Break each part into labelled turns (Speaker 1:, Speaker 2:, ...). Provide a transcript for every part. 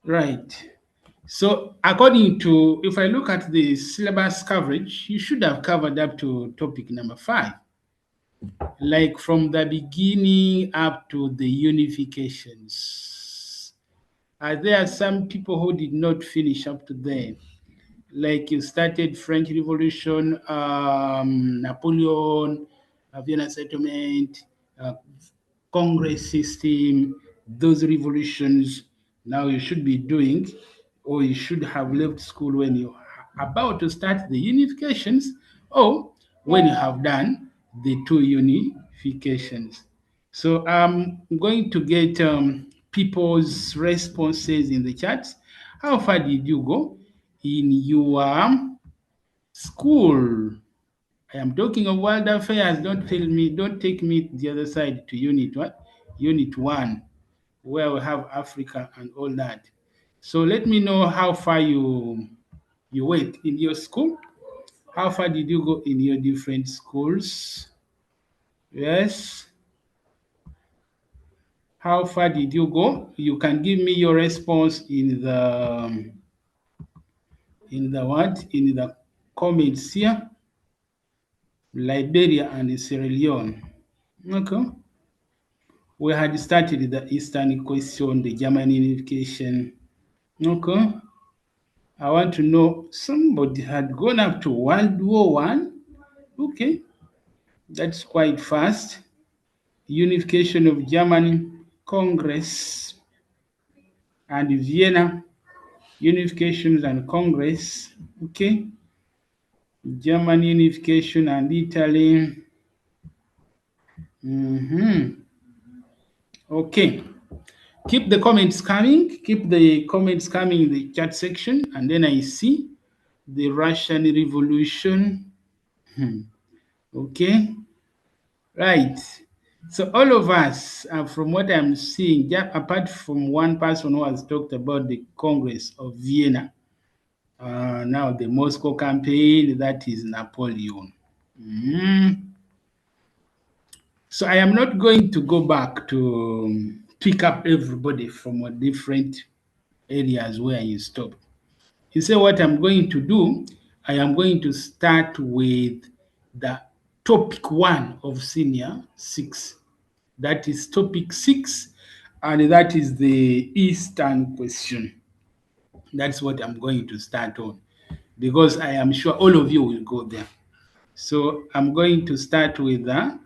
Speaker 1: Right. So according to, if I look at the syllabus coverage, you should have covered up to topic number 5, like from the beginning up to the unifications. There are some people who did not finish up to there. Like you started French Revolution, Napoleon, Vienna settlement, uh, Congress system, those revolutions. Now you should be doing, or you should have left school when you are about to start the unifications, or when you have done the two unifications. So I'm going to get people's responses in the chat. How far did you go in your school? I am talking of world affairs. Don't take me the other side to unit what? Unit 1, where we have Africa and all that. So let me know how far you went in your school. How far did you go in your different schools? Yes. How far did you go? You can give me your response in the what? In the comments here. Liberia and Sierra Leone. Okay. We had started the Eastern question, the German unification. Okay. I want to know somebody had gone up to World War One. Okay. That's quite fast. Unification of Germany, Congress, and Vienna. Unifications and Congress. Okay. German unification and Italy. Okay. Keep the comments coming. Keep the comments coming in the chat section. And then I see the Russian Revolution. Okay. Right. So all of us, from what I'm seeing, apart from one person who has talked about the Congress of Vienna, now the Moscow campaign, that is Napoleon. So I am not going to go back to pick up everybody from a different areas where you stopped. You say what I'm going to do, I am going to start with the topic 1 of senior 6. That is topic 6, and that is the Eastern question. That's what I'm going to start on, because I am sure all of you will go there. So I'm going to start with the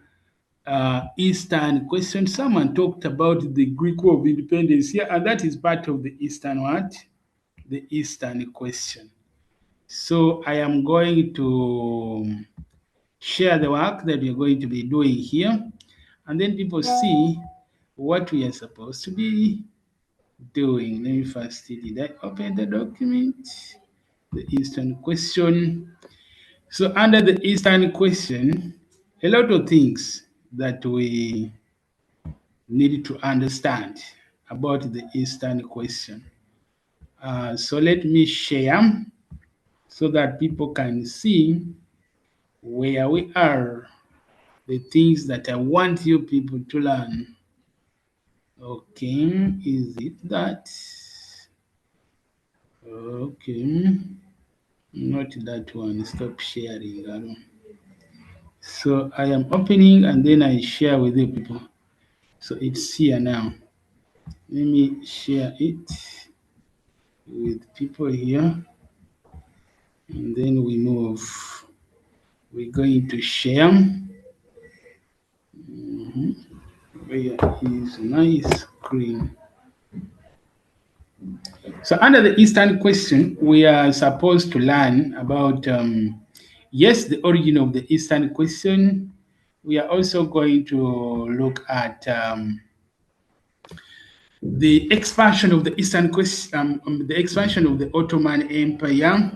Speaker 1: Eastern question. Someone talked about the Greek War of Independence here, and that is part of the Eastern what? The Eastern question. So I am going to share the work that we are going to be doing here, and then people see what we are supposed to be doing. Let me first see, did I open the document? The Eastern question. So under the Eastern question, a lot of things that we need to understand about the Eastern question. So let me share so that people can see where we are, the things that I want you people to learn. Okay, is it that? Okay, not that one. Stop sharing. So I am opening and then I share with you people. So it's here now. Let me share it with people here, and then we move. We're going to share. Where is my screen? So under the Eastern question, we are supposed to learn about, yes, the origin of the Eastern question. We are also going to look at the expansion of the Eastern question, the expansion of the Ottoman Empire.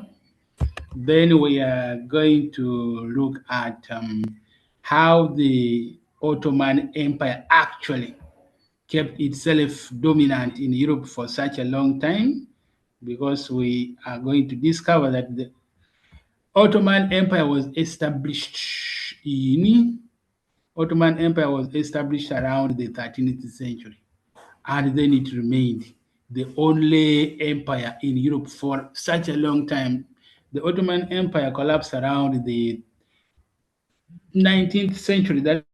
Speaker 1: Then we are going to look at how the Ottoman Empire actually kept itself dominant in Europe for such a long time, because we are going to discover that the Ottoman Empire was established in Ottoman Empire was established around the 13th century, and then it remained. the only empire in Europe for such a long time. The Ottoman Empire collapsed around the 19th century. That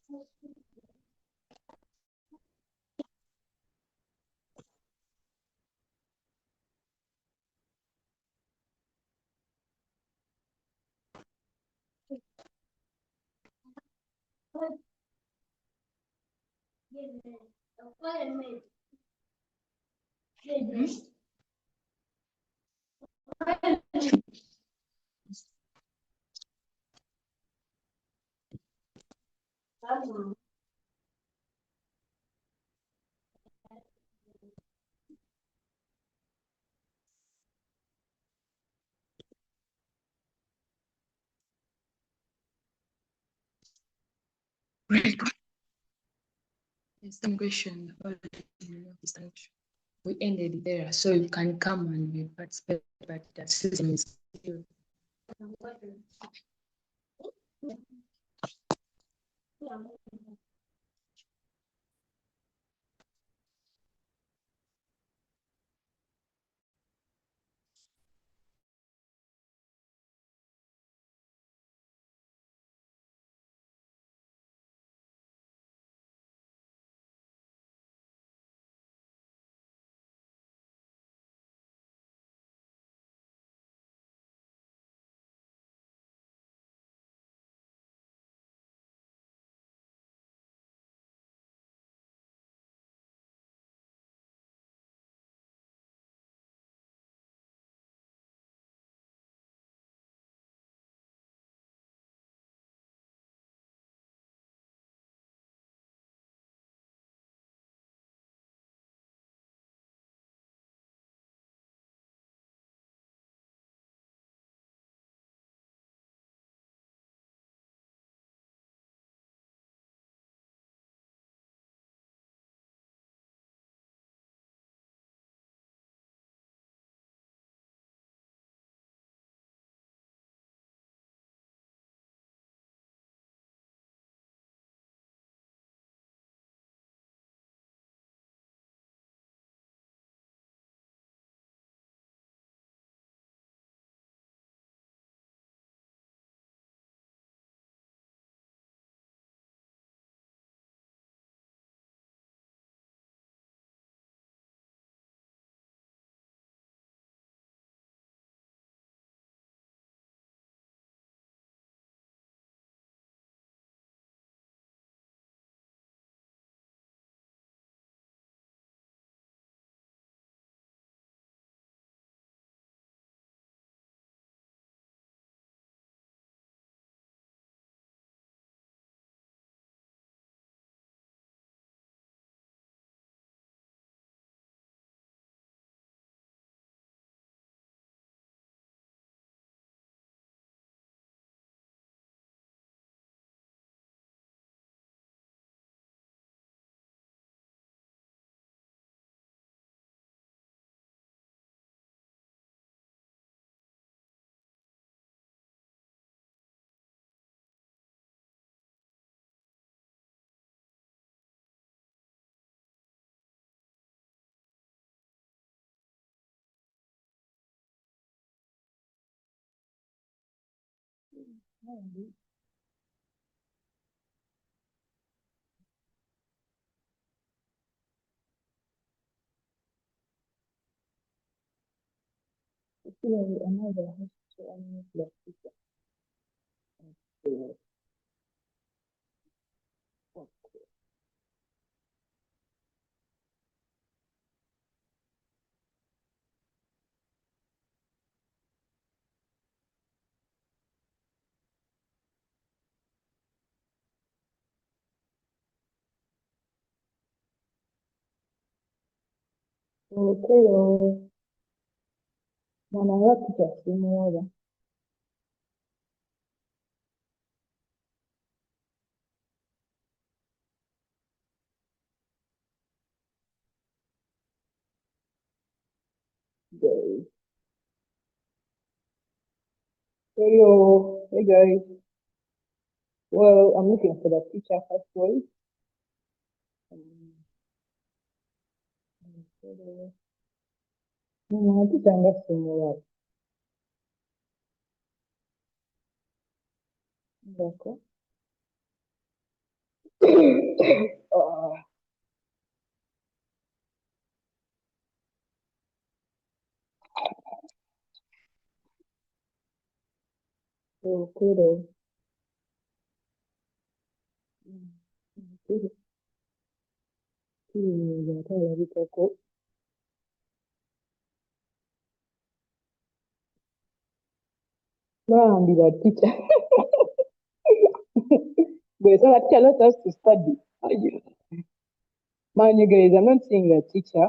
Speaker 2: Some question. We ended there, so you can come and we participate, but the system is still.
Speaker 3: Okay, mwana wapi kasimuola guys. Hey guys. Well, I'm looking for the teacher first way. Mwana teacher ngasimuola. D'accord. Okay, then. Yatala bitako. Bambi the teacher. But so that teacher let us to study. Man, you guys, I'm not saying the teacher.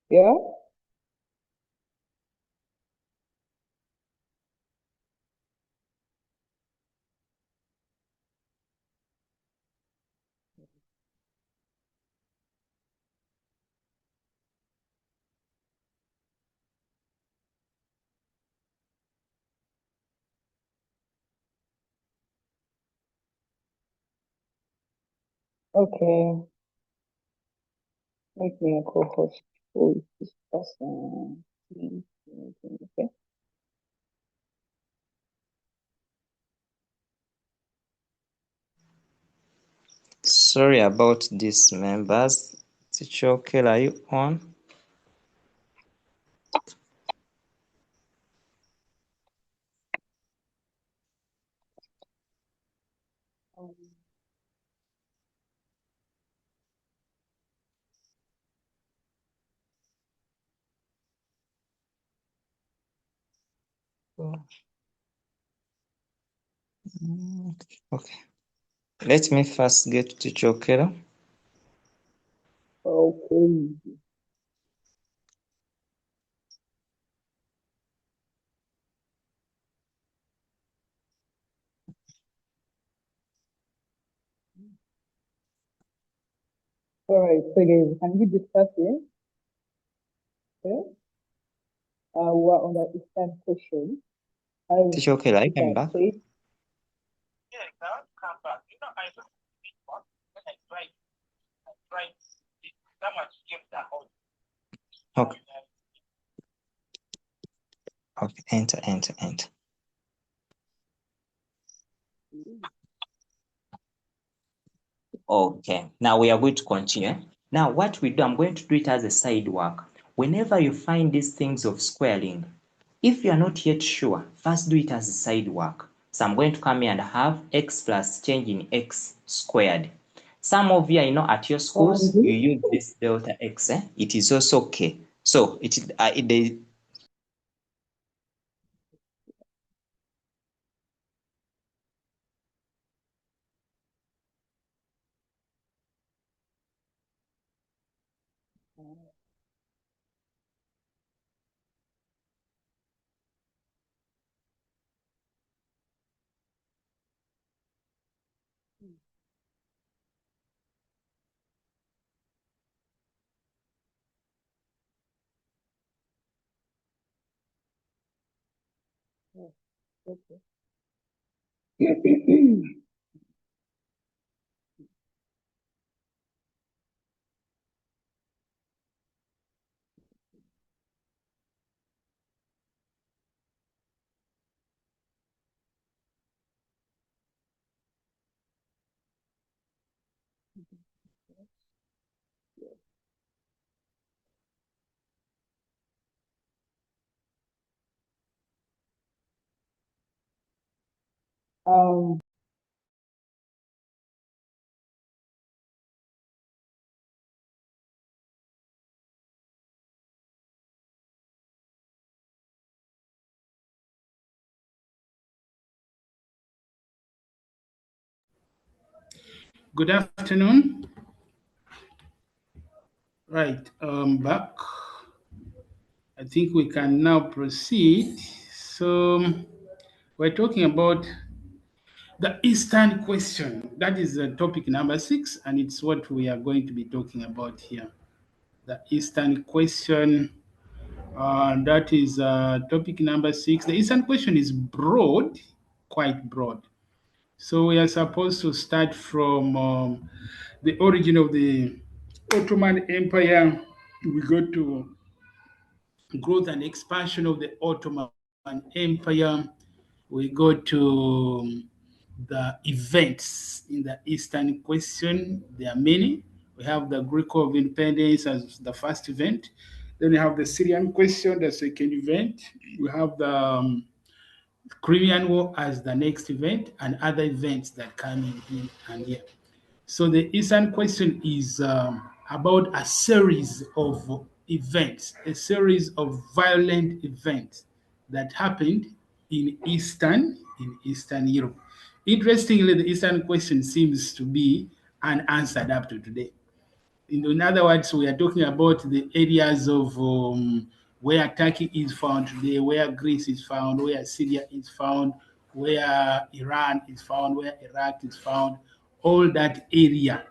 Speaker 3: Yeah. Okay. Make me a co-host for this person. Okay.
Speaker 4: Sorry about this, members. Teacher Okel, are you on? Okay. Let me first get to Teacher Okel.
Speaker 3: Okay. All right. So guys, can we discuss it? Okay. We're on the Eastern question. As
Speaker 4: Teacher Okel, I
Speaker 3: teacher
Speaker 4: come back.
Speaker 3: said,
Speaker 4: Okay. Okay. Enter. Okay. Now we are going to continue. Now what we do, I'm going to do it as a side work. Whenever you find these things of squaring, if you are not yet sure, first do it as a side work. So I'm going to come here and have x plus change in x squared. Some of you, I know at your schools, you use this delta x. It is also okay. So they
Speaker 3: okay. um,
Speaker 1: Good afternoon. Right, back. I think we can now proceed. So we're talking about the Eastern question. That is topic number 6, and it's what we are going to be talking about here. The Eastern question. That is topic number 6. The Eastern question is broad, quite broad. So we are supposed to start from the origin of the Ottoman Empire. We go to growth and expansion of the Ottoman Empire. We go to the events in the Eastern question. There are many. We have the Greek War of Independence as the first event. Then we have the Syrian question, the second event. We have the Crimean War as the next event, and other events that come in here and here. So the Eastern question is about a series of events, a series of violent events that happened in Eastern Europe. Interestingly, the Eastern question seems to be unanswered up to today. In other words, we are talking about the areas of where Turkey is found today, where Greece is found, where Syria is found, where Iran is found, where Iraq is found. All that area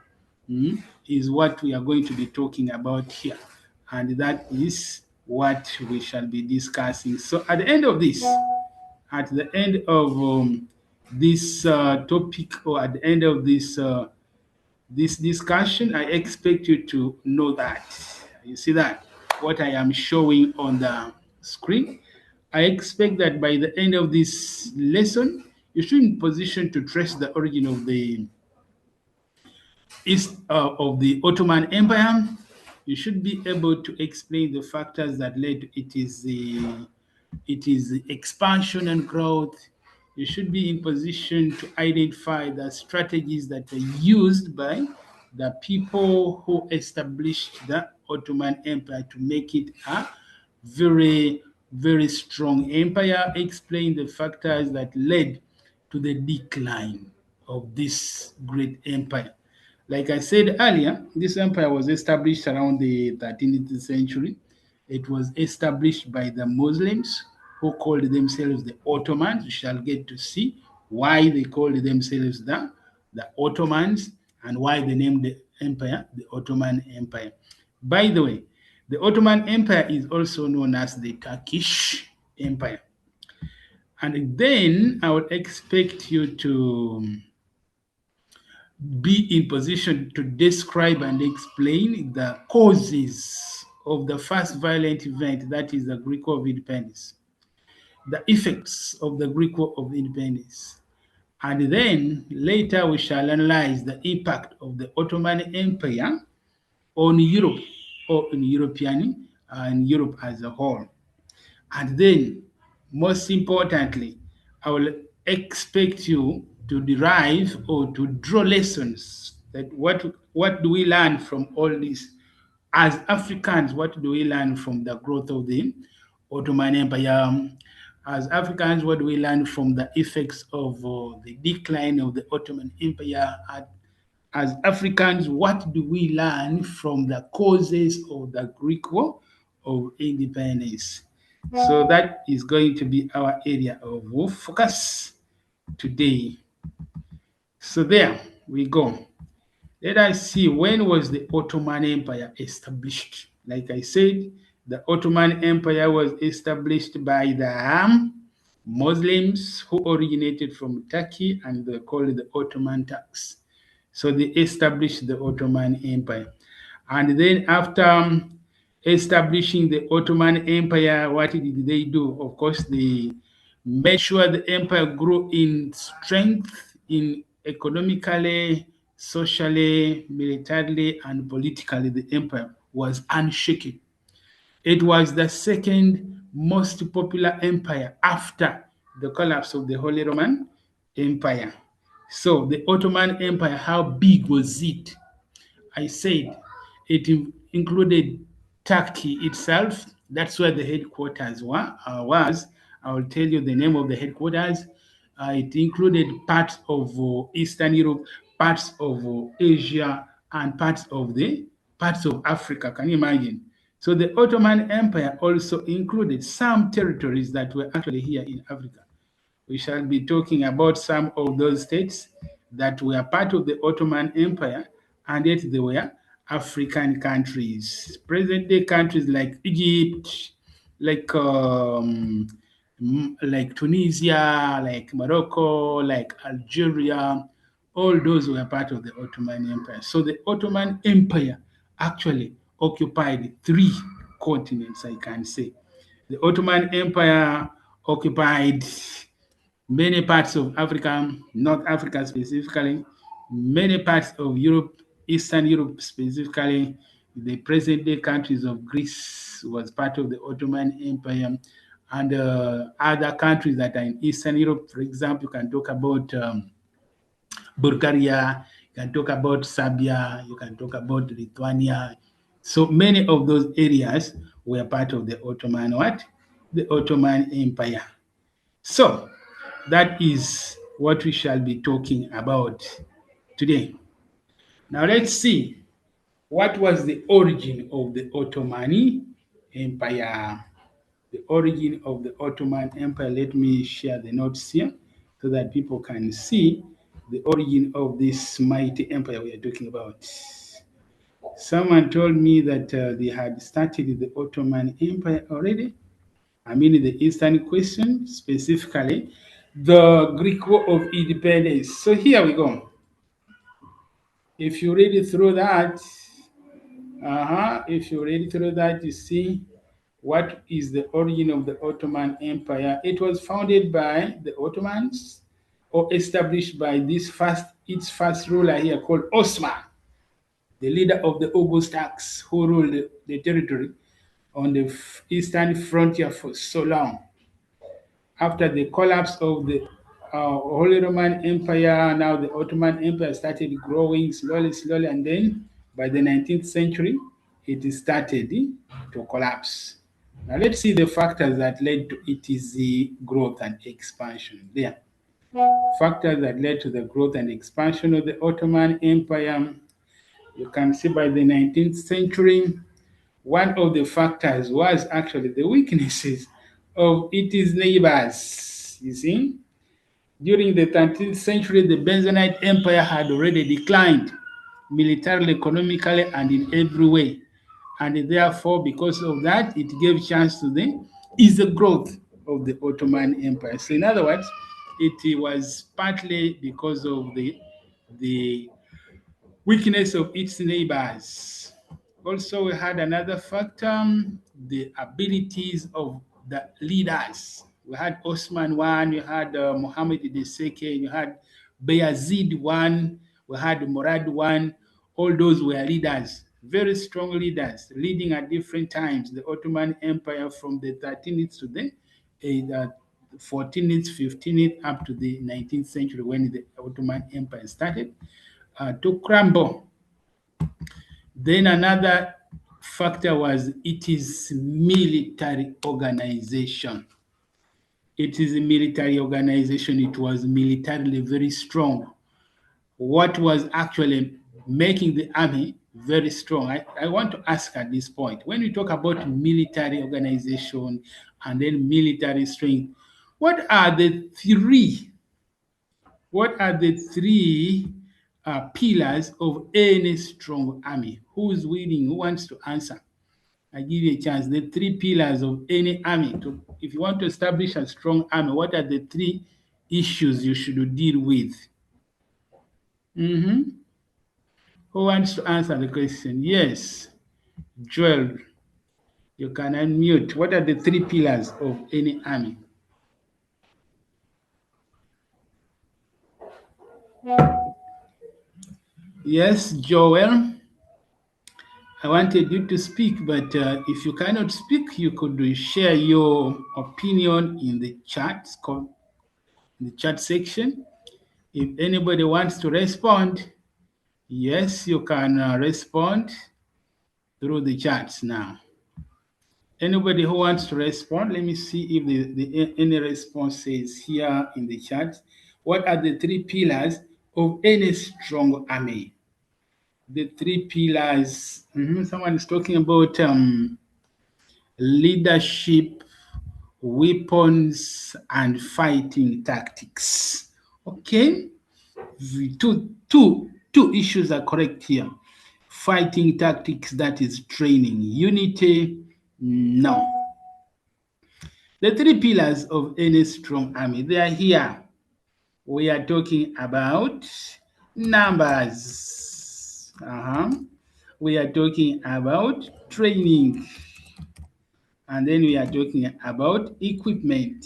Speaker 1: is what we are going to be talking about here. And that is what we shall be discussing. So at the end of this topic, or at the end of this discussion, I expect you to know that. You see that? What I am showing on the screen. I expect that by the end of this lesson, you should be in position to trace the origin of the Ottoman Empire. You should be able to explain the factors that led to it is the expansion and growth. You should be in position to identify the strategies that were used by the people who established the Ottoman Empire to make it a very, very strong empire. Explain the factors that led to the decline of this great empire. Like I said earlier, this empire was established around the 13th century. It was established by the Muslims who called themselves the Ottomans. We shall get to see why they called themselves the Ottomans and why they named the empire the Ottoman Empire. By the way, the Ottoman Empire is also known as the Turkish Empire. And then I would expect you to be in position to describe and explain the causes of the first violent event, that is the Greek War of Independence, the effects of the Greek War of Independence. And then later we shall analyze the impact of the Ottoman Empire on Europe, or in European and Europe as a whole. And then, most importantly, I will expect you to derive or to draw lessons. That what do we learn from all this? As Africans, what do we learn from the growth of the Ottoman Empire? As Africans, what do we learn from the effects of the decline of the Ottoman Empire? As Africans, what do we learn from the causes of the Greek War of Independence? So that is going to be our area of focus today. So there we go. Let us see, when was the Ottoman Empire established? Like I said, the Ottoman Empire was established by the Muslims who originated from Turkey, and they called it the Ottoman Turks. So they established the Ottoman Empire. And then after establishing the Ottoman Empire, what did they do? Of course, they made sure the empire grew in strength, in economically, socially, militarily, and politically. The empire was unshaken. It was the second most popular empire after the collapse of the Holy Roman Empire. So the Ottoman Empire, how big was it? I said it included Turkey itself. That's where the headquarters was. I will tell you the name of the headquarters. It included parts of Eastern Europe, parts of Asia, and parts of Africa. Can you imagine? So the Ottoman Empire also included some territories that were actually here in Africa. We shall be talking about some of those states that were part of the Ottoman Empire, and yet they were African countries. Present day countries like Egypt, like like Tunisia, like Morocco, like Algeria, all those were part of the Ottoman Empire. So the Ottoman Empire actually occupied three continents, I can say. The Ottoman Empire occupied many parts of Africa, North Africa specifically, many parts of Europe, Eastern Europe specifically, the present-day countries of Greece was part of the Ottoman Empire, and other countries that are in Eastern Europe, for example, you can talk about Bulgaria, you can talk about Serbia, you can talk about Lithuania. So many of those areas were part of the Ottoman what? The Ottoman Empire. So that is what we shall be talking about today. Now let's see what was the origin of the Ottoman Empire. The origin of the Ottoman Empire. Let me share the notes here so that people can see the origin of this mighty empire we are talking about. Someone told me that they had started the Ottoman Empire already. I mean, the Eastern question, specifically the Greek War of Independence. So here we go. If you read it through that, if you read through that, you see what is the origin of the Ottoman Empire. It was founded by the Ottomans or established by its first ruler here called Osman, the leader of the Oghuz who ruled the territory on the eastern frontier for so long. After the collapse of the Holy Roman Empire, now the Ottoman Empire started growing slowly, slowly, and then by the 19th century, it started to collapse. Now let's see the factors that led to its growth and expansion. There, factors that led to the growth and expansion of the Ottoman Empire. You can see by the 19th century, one of the factors was actually the weaknesses of its neighbors. You see, during the 13th century, the Byzantine Empire had already declined militarily, economically, and in every way. And therefore, because of that, it gave chance to the growth of the Ottoman Empire. So, in other words, it was partly because of the weakness of its neighbors. Also, we had another factor, the abilities of the leaders. We had Osman one, you had Muhammad II, you had Bayazid one, we had Murad one. All those were leaders, very strong leaders, leading at different times. The Ottoman Empire from the 13th to the 14th, 15th, up to the 19th century when the Ottoman Empire started to crumble. Then another factor was its military organization. It is a military organization. It was militarily very strong. What was actually making the army very strong? I want to ask at this point, when we talk about military organization and then military strength, what are the three pillars of any strong army? Who's willing? Who wants to answer? I give you a chance. The three pillars of any army. If you want to establish a strong army, what are the three issues you should deal with? Who wants to answer the question? Yes. Joel, you can unmute. What are the three pillars of any army? Yes, Joel. I wanted you to speak, but if you cannot speak, you could share your opinion in the chat section. If anybody wants to respond, yes, you can respond through the chats now. Anybody who wants to respond, let me see if any responses here in the chat. What are the three pillars of any strong army? The three pillars. Someone is talking about leadership, weapons, and fighting tactics. Okay, two issues are correct here. Fighting tactics, that is training. Unity, no. The three pillars of any strong army, they are here. We are talking about numbers. We are talking about training. And then we are talking about equipment.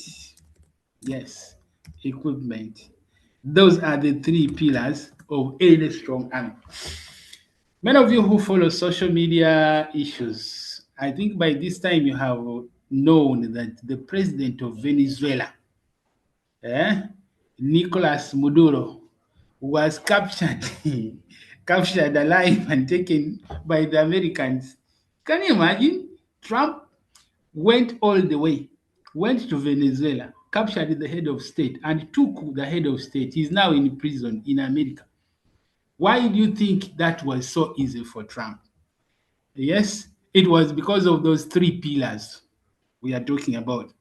Speaker 1: Yes, equipment. Those are the three pillars of any strong army. Many of you who follow social media issues, I think by this time you have known that the president of Venezuela, eh, Nicolas Maduro, was captured, captured alive and taken by the Americans. Can you imagine? Trump went all the way, went to Venezuela, captured the head of state, and took the head of state. He's now in prison in America. Why do you think that was so easy for Trump? Yes, it was because of those three pillars we are talking about: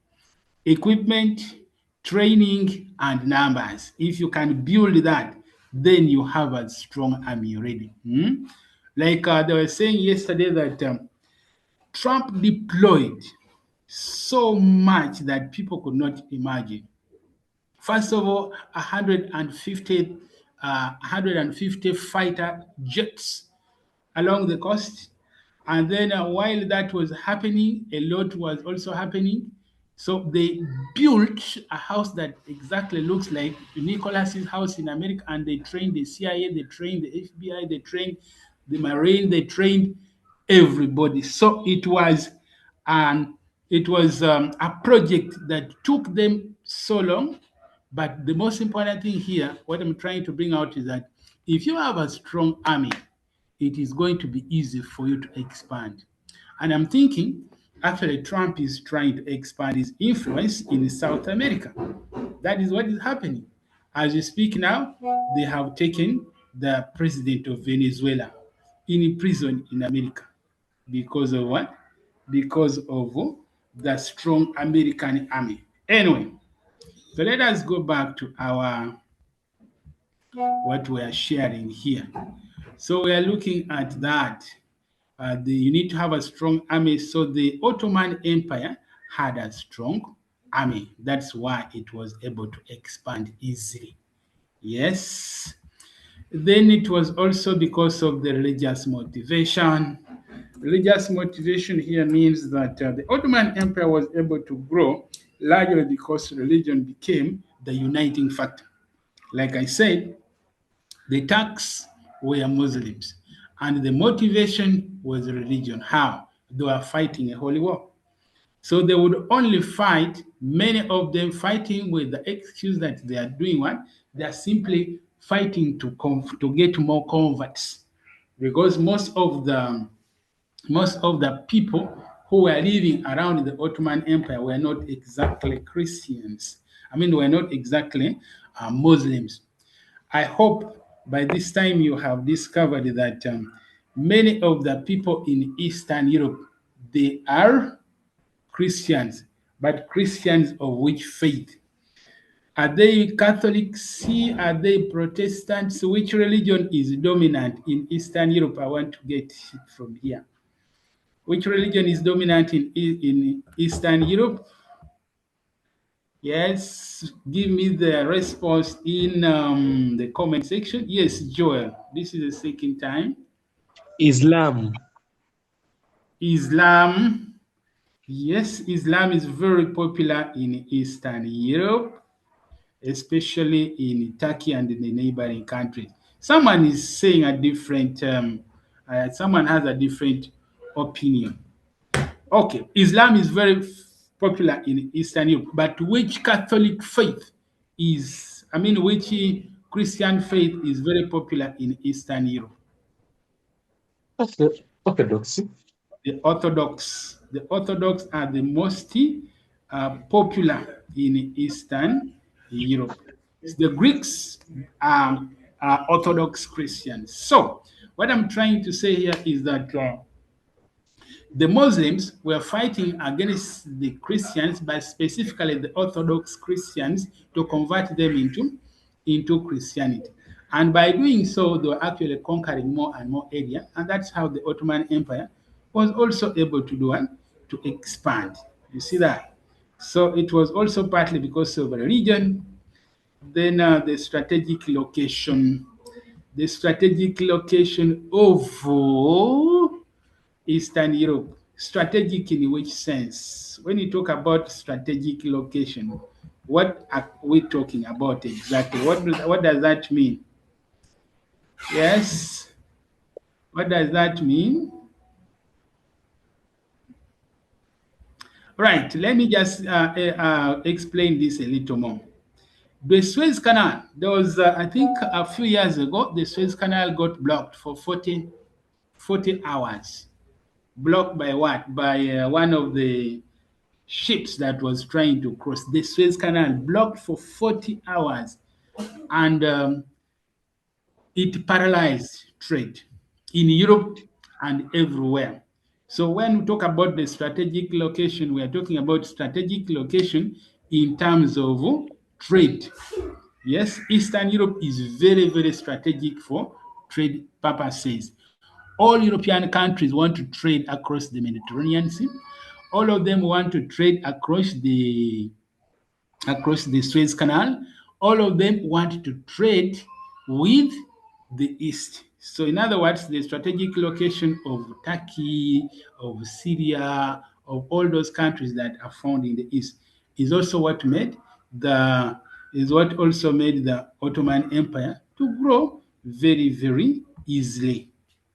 Speaker 1: equipment, training, and numbers. If you can build that, then you have a strong army ready. Like they were saying yesterday that Trump deployed so much that people could not imagine. First of all, 150 fighter jets along the coast. And then while that was happening, a lot was also happening. So they built a house that exactly looks like Nicholas's house in America, and they trained the CIA, they trained the FBI, they trained the Marine, they trained everybody. So it was a project that took them so long. But the most important thing here, what I'm trying to bring out is that if you have a strong army, it is going to be easy for you to expand. And I'm thinking, actually, Trump is trying to expand his influence in South America. That is what is happening. As we speak now, they have taken the president of Venezuela in prison in America. Because of what? Because of the strong American army. Anyway, so let us go back to our what we are sharing here. So we are looking at that. You need to have a strong army. So the Ottoman Empire had a strong army. That's why it was able to expand easily. Yes. Then it was also because of the religious motivation. Religious motivation here means that the Ottoman Empire was able to grow largely because religion became the uniting factor. Like I said, the Turks were Muslims, and the motivation was religion. How? They were fighting a holy war. So they would only fight, many of them fighting with the excuse that they are doing what? They are simply fighting to get more converts. Because most of the people who were living around the Ottoman Empire were not exactly Christians. I mean, were not exactly Muslims. I hope by this time you have discovered that many of the people in Eastern Europe, they are Christians, but Christians of which faith? Are they Catholics? Are they Protestants? Which religion is dominant in Eastern Europe? I want to get it from here. Which religion is dominant in Eastern Europe? Yes, give me the response in the comment section. Yes, Joel, this is the second time.
Speaker 5: Islam.
Speaker 1: Islam. Yes, Islam is very popular in Eastern Europe, especially in Turkey and in the neighboring countries. Someone is saying someone has a different opinion. Okay, Islam is very popular in Eastern Europe, but which Catholic faith which Christian faith is very popular in Eastern Europe?
Speaker 5: Orthodoxy.
Speaker 1: The Orthodox. The Orthodox are the most popular in Eastern Europe. The Greeks are Orthodox Christians. So, what I'm trying to say here is that the Muslims were fighting against the Christians, but specifically the Orthodox Christians, to convert them into Christianity. And by doing so, they were actually conquering more and more area. And that's how the Ottoman Empire was also able to do and to expand. You see that? So it was also partly because of religion, then the strategic location of Eastern Europe. Strategic in which sense? When you talk about strategic location, What are we talking about exactly? What does that mean? Yes. What does that mean? Right. Let me just explain this a little more. The Suez Canal, there was, I think, a few years ago, the Suez Canal got blocked for 40 hours. Blocked by what? By one of the ships that was trying to cross the Suez Canal, blocked for 40 hours. And it paralyzed trade in Europe and everywhere. So when we talk about the strategic location, we are talking about strategic location in terms of trade. Yes, Eastern Europe is very, very strategic for trade purposes. All European countries want to trade across the Mediterranean Sea. All of them want to trade across the Suez Canal. All of them want to trade with the East. So, in other words, the strategic location of Turkey, of Syria, of all those countries that are found in the East is also what made the Ottoman Empire to grow very, very easily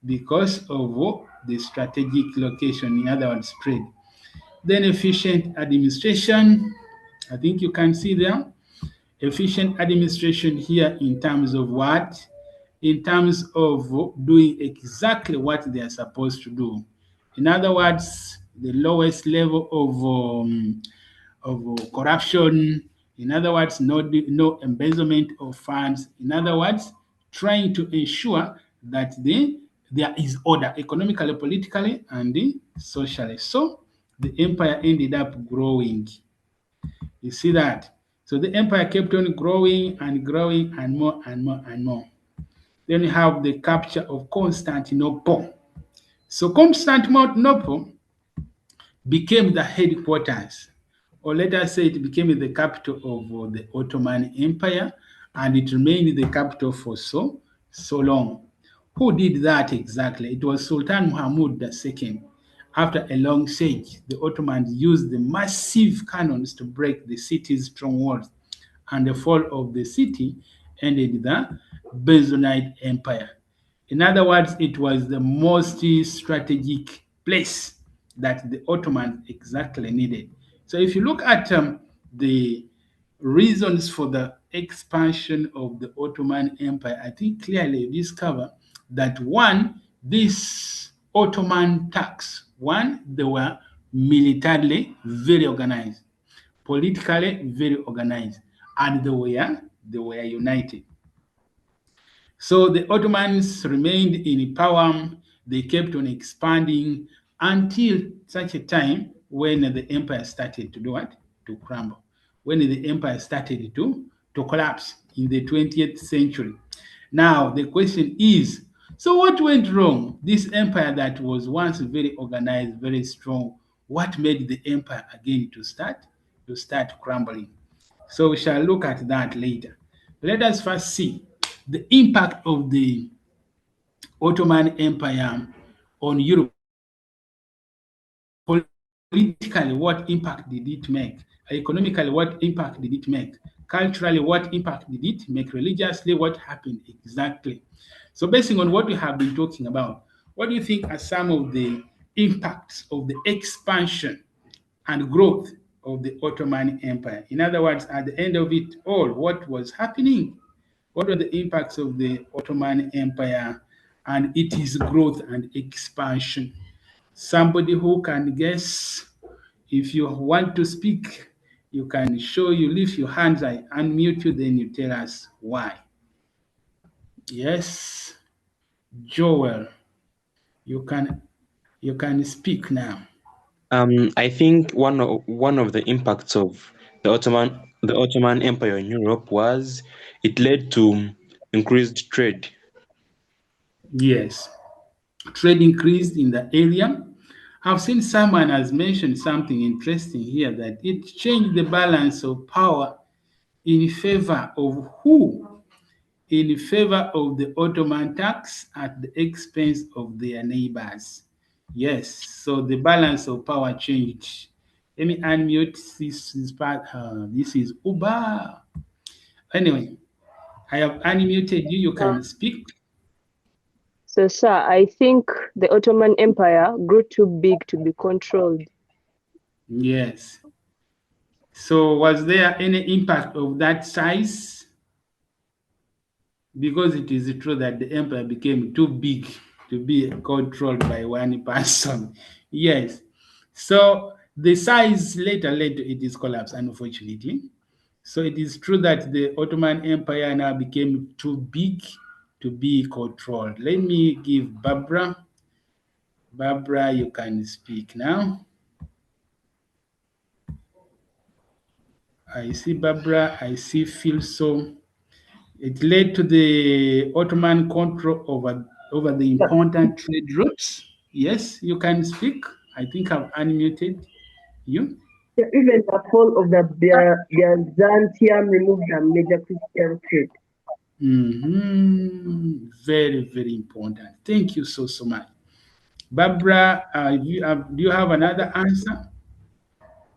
Speaker 1: because of the strategic location, in other words, trade. Then efficient administration. I think you can see there efficient administration here in terms of what? In terms of doing exactly what they are supposed to do. In other words, the lowest level of corruption. In other words, no embezzlement of funds. In other words, trying to ensure that there is order economically, politically, and socially. So the empire ended up growing. You see that? So the empire kept on growing and growing and more and more and more. Then you have the capture of Constantinople. So Constantinople became the headquarters, or let us say it became the capital of the Ottoman Empire, and it remained the capital for so long. Who did that exactly? It was Sultan Muhammad II. After a long siege, the Ottomans used the massive cannons to break the city's strong walls, and the fall of the city ended the Byzantine Empire. In other words, it was the most strategic place that the Ottomans exactly needed. So if you look at the reasons for the expansion of the Ottoman Empire, I think clearly you discover that one, this Ottoman Turks, one, they were militarily very organized, politically very organized, and they were united. So the Ottomans remained in power. They kept on expanding until such a time when the empire started to do what? To crumble. When the empire started to collapse in the 20th century. Now, the question is, so what went wrong? This empire that was once very organized, very strong, what made the empire again to start crumbling? So we shall look at that later. Let us first see the impact of the Ottoman Empire on Europe. Politically, what impact did it make? Economically, what impact did it make? Culturally, what impact did it make? Religiously, what happened exactly? So, basing on what we have been talking about, what do you think are some of the impacts of the expansion and growth of the Ottoman Empire? In other words, at the end of it all, what was happening? What were the impacts of the Ottoman Empire and its growth and expansion? Somebody who can guess. If you want to speak, you lift your hands, I unmute you, then you tell us why. Yes, Joel, you can speak now.
Speaker 5: I think one of the impacts of the Ottoman Empire in Europe was it led to increased trade.
Speaker 1: Yes, trade increased in the area. I've seen someone has mentioned something interesting here that it changed the balance of power in favor of who? In favor of the Ottoman Turks at the expense of their neighbors. Yes, so the balance of power changed. Let me unmute this part. This is Uber. Anyway, I have unmuted you. You can speak.
Speaker 6: So, sir, I think the Ottoman Empire grew too big to be controlled.
Speaker 1: Yes. So, was there any impact of that size? Because it is true that the empire became too big to be controlled by one person. Yes. So, the size later led to its collapse, unfortunately. So, it is true that the Ottoman Empire now became too big to be controlled. Let me give Barbara. Barbara, you can speak now. I see Barbara, I see Phil. So it led to the Ottoman control over the important trade routes. Yes, you can speak. I think I've unmuted you.
Speaker 7: Yeah, even the fall of the Byzantium removed a major Christian threat.
Speaker 1: Very, very important. Thank you so much. Barbara, do you have another answer?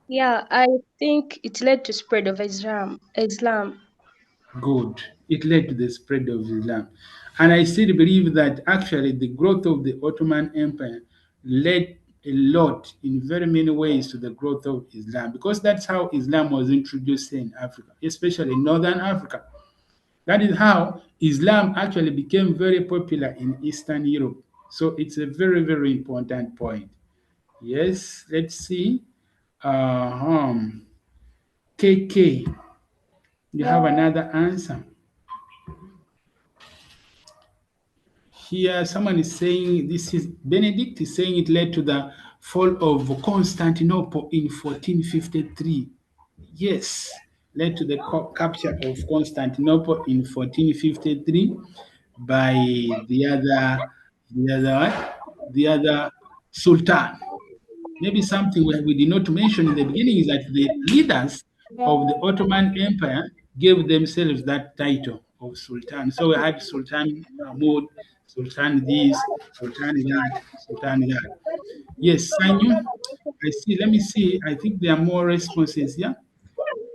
Speaker 2: Yeah, I think it led to spread of Islam.
Speaker 1: Good. It led to the spread of Islam. And I still believe that actually the growth of the Ottoman Empire led a lot in very many ways to the growth of Islam because that's how Islam was introduced in Africa, especially in Northern Africa. That is how Islam actually became very popular in Eastern Europe. So it's a very, very important point. Yes, let's see. KK, you have another answer. Here, someone is saying this is Benedict is saying it led to the fall of Constantinople in 1453. Yes, led to the capture of Constantinople in 1453 by the other sultan. Maybe something we did not mention in the beginning is that the leaders of the Ottoman Empire gave themselves that title of Sultan. So we had Sultan Mahmud, Sultan this, Sultan that, Sultan that. Yes, Sanyu, I see. Let me see. I think there are more responses here.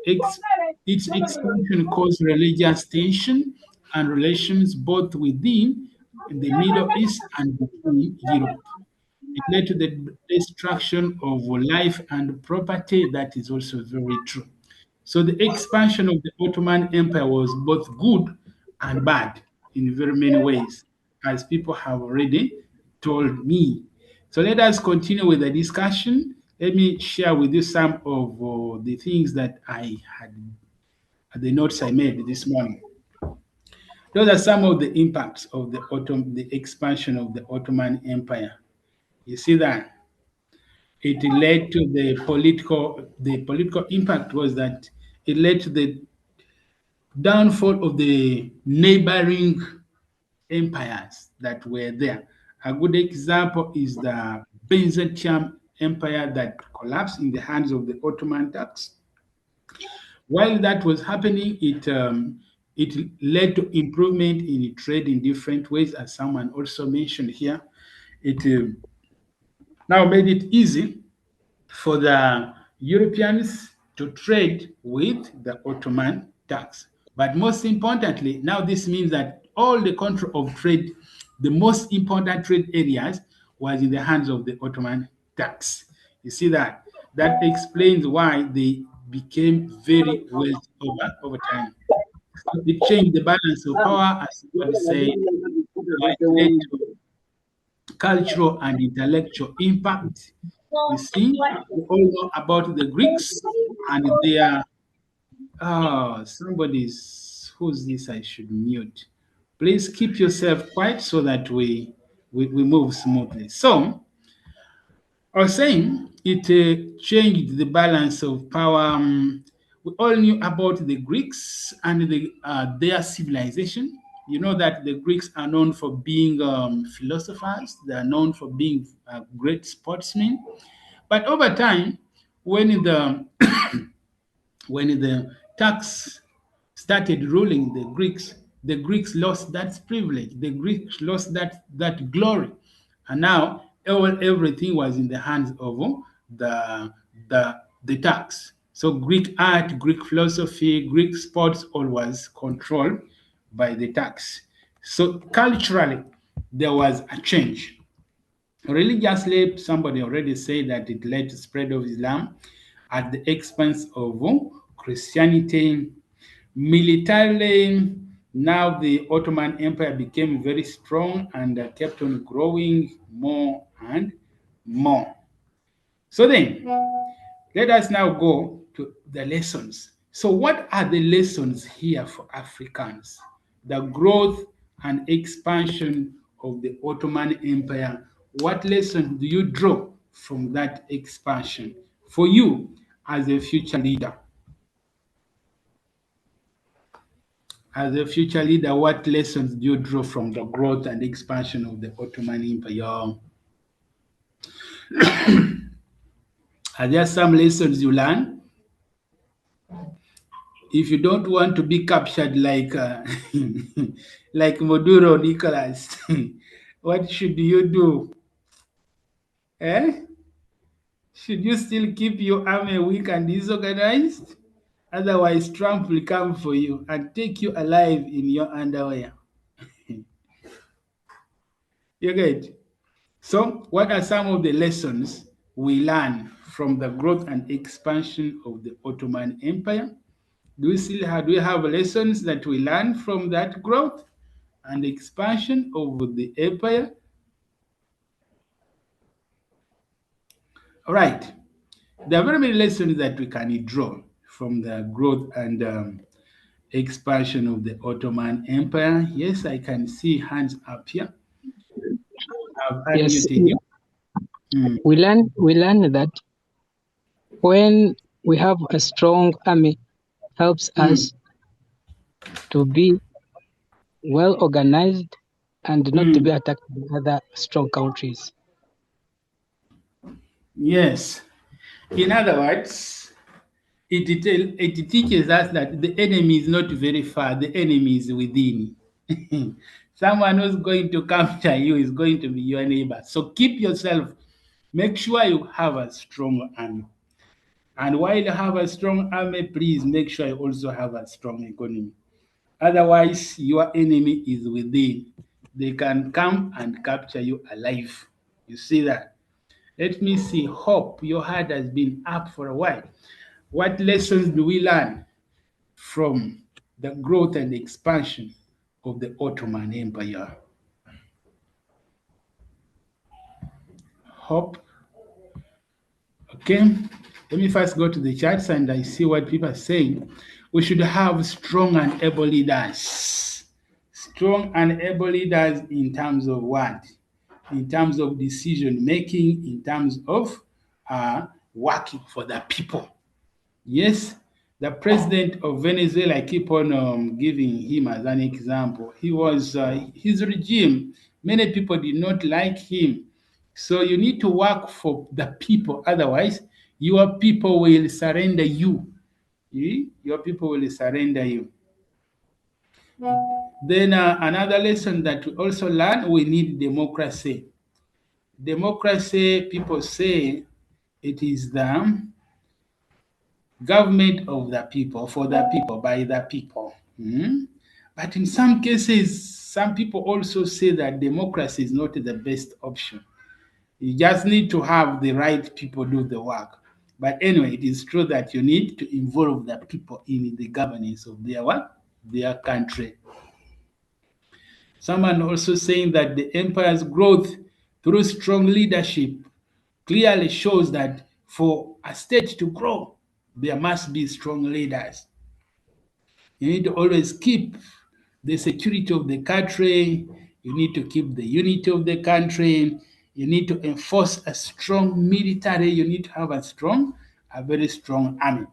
Speaker 1: Ex- its expansion caused religious tension and relations both within the Middle East and between Europe. It led to the destruction of life and property. That is also very true. So the expansion of the Ottoman Empire was both good and bad in very many ways, as people have already told me. So let us continue with the discussion. Let me share with you some of the things that I had, the notes I made this morning. Those are some of the impacts of the expansion of the Ottoman Empire. You see that? It led to the political impact was that it led to the downfall of the neighboring empires that were there. A good example is the Byzantium Empire that collapsed in the hands of the Ottoman Turks. While that was happening, it led to improvement in trade in different ways, as someone also mentioned here. It now made it easy for the Europeans to trade with the Ottoman Turks. But most importantly, now this means that all the control of trade, the most important trade areas, was in the hands of the Ottoman Turks. You see that? That explains why they became very wealthy over time. So it changed the balance of power, as somebody said. It led to cultural and intellectual impact. You see, we all know about the Greeks and their somebody's who's this I should mute. Please keep yourself quiet so that we move smoothly. So I was saying it changed the balance of power. We all knew about the Greeks and their civilization. You know that the Greeks are known for being philosophers. They are known for being great sportsmen. But over time, when the when the Turks started ruling the Greeks lost that privilege. The Greeks lost that glory, and now everything was in the hands of the the Turks. So Greek art, Greek philosophy, Greek sports, all was controlled by the Turks. So culturally, there was a change. Religiously, somebody already said that it led to spread of Islam at the expense of Christianity. Militarily, now the Ottoman Empire became very strong and kept on growing more and more. So then, let us now go to the lessons. So, what are the lessons here for Africans? The growth and expansion of the Ottoman Empire. What lessons do you draw from that expansion for you as a future leader? As a future leader, what lessons do you draw from the growth and expansion of the Ottoman Empire? Are there some lessons you learn? If you don't want to be captured like like Moduro Nicholas, what should you do? Eh? Should you still keep your army weak and disorganized? Otherwise, Trump will come for you and take you alive in your underwear. You get? So, what are some of the lessons we learn from the growth and expansion of the Ottoman Empire? Do we have lessons that we learn from that growth and expansion of the empire? All right. There are very many lessons that we can draw from the growth and expansion of the Ottoman Empire. Yes, I can see hands up here. I've
Speaker 8: Yes,
Speaker 1: unmuted you.
Speaker 8: we learn that when we have a strong army, helps us to be well organized and not to be attacked by other strong countries.
Speaker 1: Yes. In other words, it teaches us that the enemy is not very far, the enemy is within. Someone who's going to capture you is going to be your neighbor. So keep yourself, make sure you have a strong army. And while you have a strong army, please make sure you also have a strong economy. Otherwise, your enemy is within. They can come and capture you alive. You see that? Let me see. Hope your heart has been up for a while. What lessons do we learn from the growth and expansion of the Ottoman Empire? Hope. Okay. Let me first go to the charts and I see what people are saying. We should have strong and able leaders. Strong and able leaders in terms of what? In terms of decision making, in terms of working for the people. Yes, the president of Venezuela, I keep on giving him as an example. He was his regime. Many people did not like him. So you need to work for the people. Otherwise, your people will surrender you. Your people will surrender you. Then another lesson that we also learn, we need democracy. Democracy, people say it is the government of the people, for the people, by the people. But in some cases, some people also say that democracy is not the best option. You just need to have the right people do the work. But anyway, it is true that you need to involve the people in the governance of their what? Their country. Someone also saying that the empire's growth through strong leadership clearly shows that for a state to grow, there must be strong leaders. You need to always keep the security of the country. You need to keep the unity of the country. You need to enforce a strong military. You need to have a very strong army.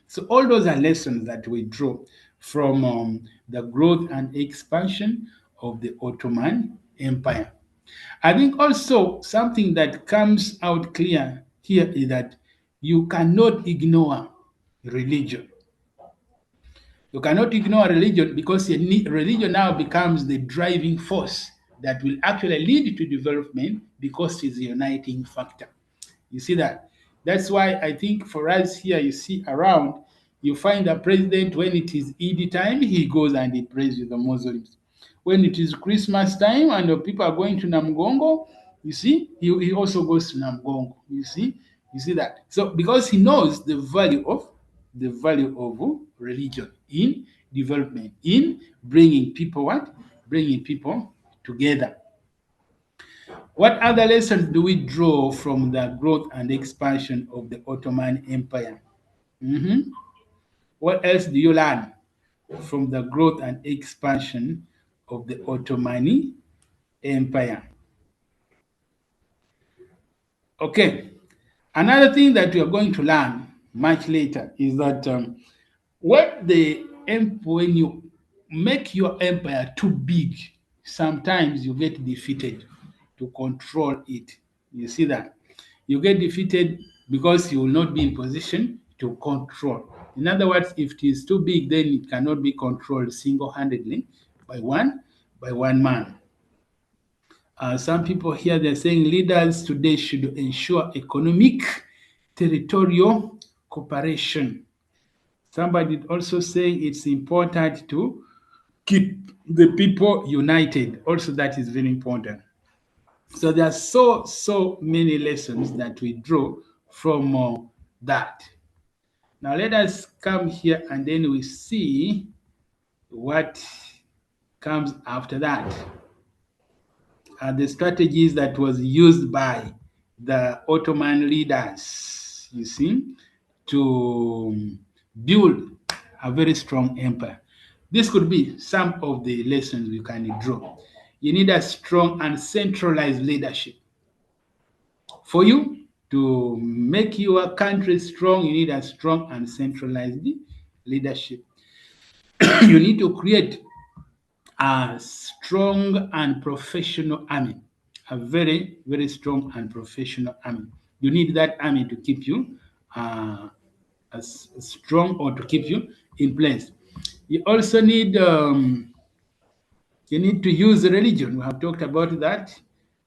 Speaker 1: So all those are lessons that we draw from the growth and expansion of the Ottoman Empire. I think also something that comes out clear here is that you cannot ignore religion. You cannot ignore religion because religion now becomes the driving force that will actually lead to development because it's a uniting factor. You see that? That's why I think for us here, you see around, you find the president when it is Eid time, he goes and he prays with the Muslims. When it is Christmas time and the people are going to Namgongo, you see, he also goes to Namgongo. You see that. So because he knows the value of religion in development, in bringing people what? Bringing people together. What other lessons do we draw from the growth and expansion of the Ottoman Empire? Mhm. What else do you learn from the growth and expansion of the Ottoman Empire? Okay. Another thing that we are going to learn much later is that when you make your empire too big, sometimes you get defeated to control it. You see that? You get defeated because you will not be in position to control. In other words, if it is too big, then it cannot be controlled single-handedly by one man. Some people here they're saying leaders today should ensure economic territorial cooperation. Somebody also saying it's important to keep the people united. Also, that is very important. So there are so many lessons that we draw from that. Now let us come here and then we see what comes after that. The strategies that was used by the Ottoman leaders, you see, to build a very strong empire. This could be some of the lessons we can draw. You need a strong and centralized leadership. For you to make your country strong, you need a strong and centralized leadership. You need to create a strong and professional army, a very, very strong and professional army. You need that army to keep you as strong or to keep you in place. You also need to use religion. We have talked about that.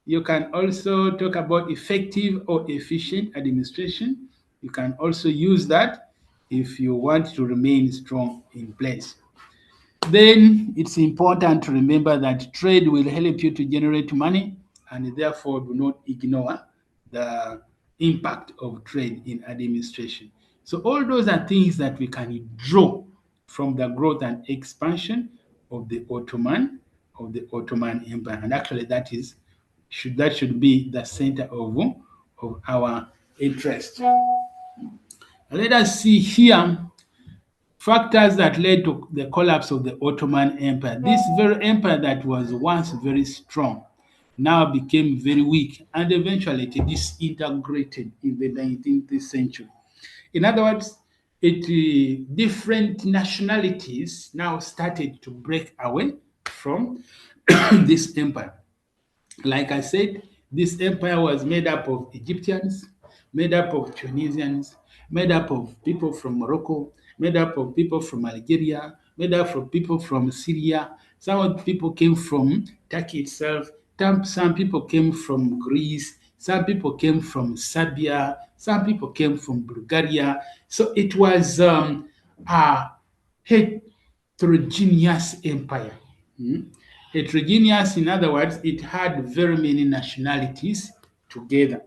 Speaker 1: You can also talk about effective or efficient administration. You can also use that if you want to remain strong in place. Then it's important to remember that trade will help you to generate money, and therefore do not ignore the impact of trade in administration. So all those are things that we can draw from the growth and expansion of the Ottoman Empire, and actually that should be the center of our interest. Let us see here factors that led to the collapse of the Ottoman Empire. This very empire that was once very strong now became very weak and eventually it disintegrated in the 19th century. In other words, different nationalities now started to break away from this empire. Like I said, this empire was made up of Egyptians, made up of Tunisians, made up of people from Morocco, made up of people from Algeria, made up of people from Syria. Some of the people came from Turkey itself. Some people came from Greece. Some people came from Serbia. Some people came from Bulgaria. So it was a heterogeneous empire. Heterogeneous, in other words, it had very many nationalities together.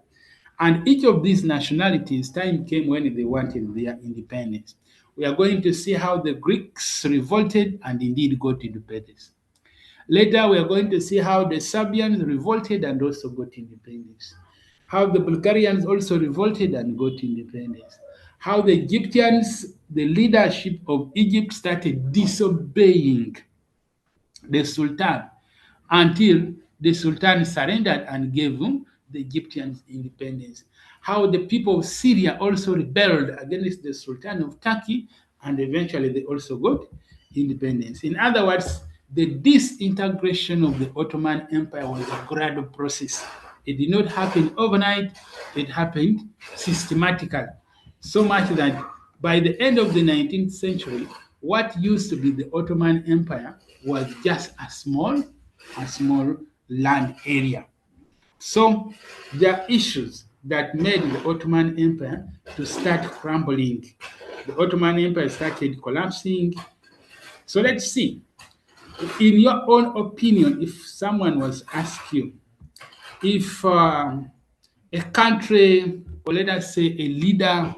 Speaker 1: And each of these nationalities, time came when they wanted their independence. We are going to see how the Greeks revolted and indeed got independence. Later, we are going to see how the Serbians revolted and also got independence. How the Bulgarians also revolted and got independence. How the Egyptians, the leadership of Egypt, started disobeying the Sultan until the Sultan surrendered and gave the Egyptians independence. How the people of Syria also rebelled against the Sultan of Turkey and eventually they also got independence. In other words, the disintegration of the Ottoman Empire was a gradual process. It did not happen overnight, it happened systematically. So much that by the end of the 19th century, what used to be the Ottoman Empire was just a small land area. So there are issues that made the Ottoman Empire to start crumbling. The Ottoman Empire started collapsing. So let's see. In your own opinion, if someone was asked you, if a country, or let us say a leader,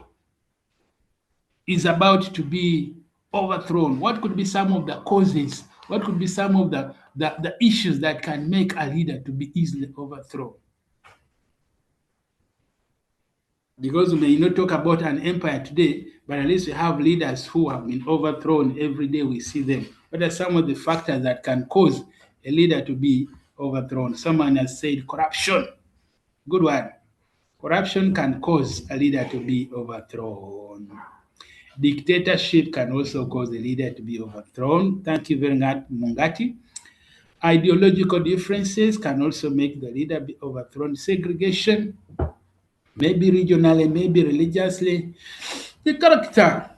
Speaker 1: is about to be overthrown, what could be some of the causes? What could be some of the issues that can make a leader to be easily overthrown? Because we may not talk about an empire today, but at least we have leaders who have been overthrown every day. We see them. What are some of the factors that can cause a leader to be overthrown? Someone has said corruption. Good one. Corruption can cause a leader to be overthrown. Dictatorship can also cause a leader to be overthrown. Thank you very much, Mungati. Ideological differences can also make the leader be overthrown. Segregation, maybe regionally, maybe religiously. The character.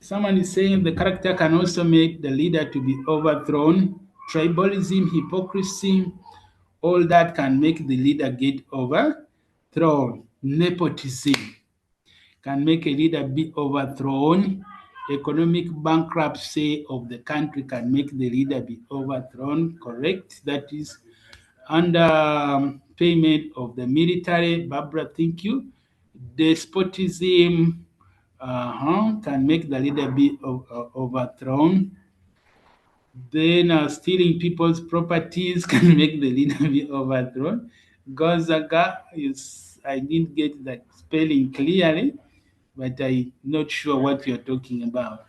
Speaker 1: Someone is saying the character can also make the leader to be overthrown. Tribalism, hypocrisy, all that can make the leader get overthrown. Nepotism can make a leader be overthrown. Economic bankruptcy of the country can make the leader be overthrown. Correct. That is under payment of the military. Barbara, thank you. Despotism can make the leader be overthrown. Then stealing people's properties can make the leader be overthrown. Gonzaga is, I didn't get that spelling clearly, but I'm not sure what you're talking about.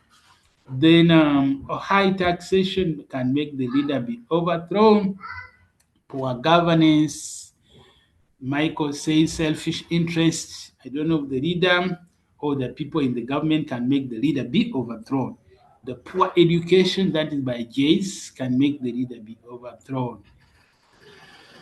Speaker 1: Then a high taxation can make the leader be overthrown. Poor governance. Michael says selfish interests. I don't know if the leader or the people in the government can make the leader be overthrown. The poor education, that is by Jace, can make the leader be overthrown.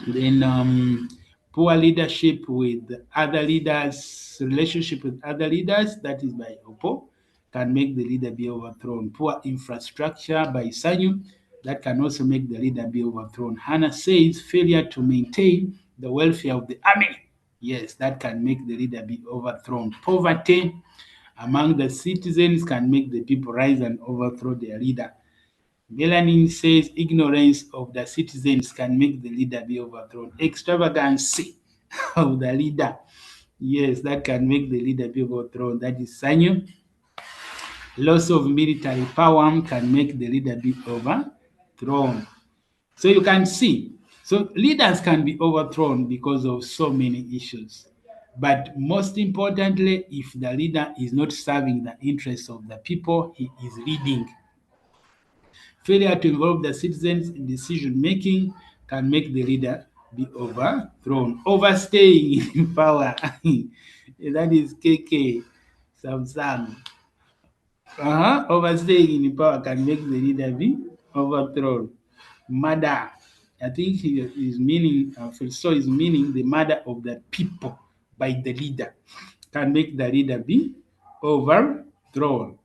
Speaker 1: Then poor leadership with other leaders, relationship with other leaders, that is by Oppo, can make the leader be overthrown. Poor infrastructure by Sanyu, that can also make the leader be overthrown. Hannah says failure to maintain the welfare of the army. Yes, that can make the leader be overthrown. Poverty among the citizens can make the people rise and overthrow their leader. Melanin says ignorance of the citizens can make the leader be overthrown. Extravagance of the leader. Yes, that can make the leader be overthrown. That is Sanyo. Loss of military power can make the leader be overthrown. So you can see, so leaders can be overthrown because of so many issues. But most importantly, if the leader is not serving the interests of the people he is leading, failure to involve the citizens in decision making can make the leader be overthrown. Overstaying in power. That is KK Samsung. Overstaying in power can make the leader be overthrown. Murder. I think he is meaning, so is meaning the murder of the people by the leader can make the leader be overthrown.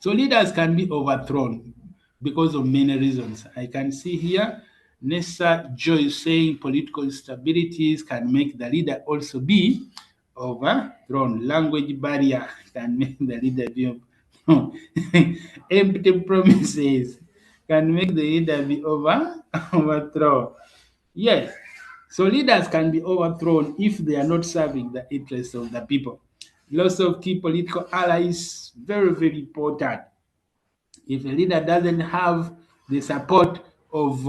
Speaker 1: So leaders can be overthrown because of many reasons. I can see here Nessa Joy saying political instabilities can make the leader also be overthrown. Language barrier can make the leader be overthrown. Empty promises can make the leader be overthrown. Yes. So leaders can be overthrown if they are not serving the interests of the people. Loss of key political allies, very, very important. If a leader doesn't have the support of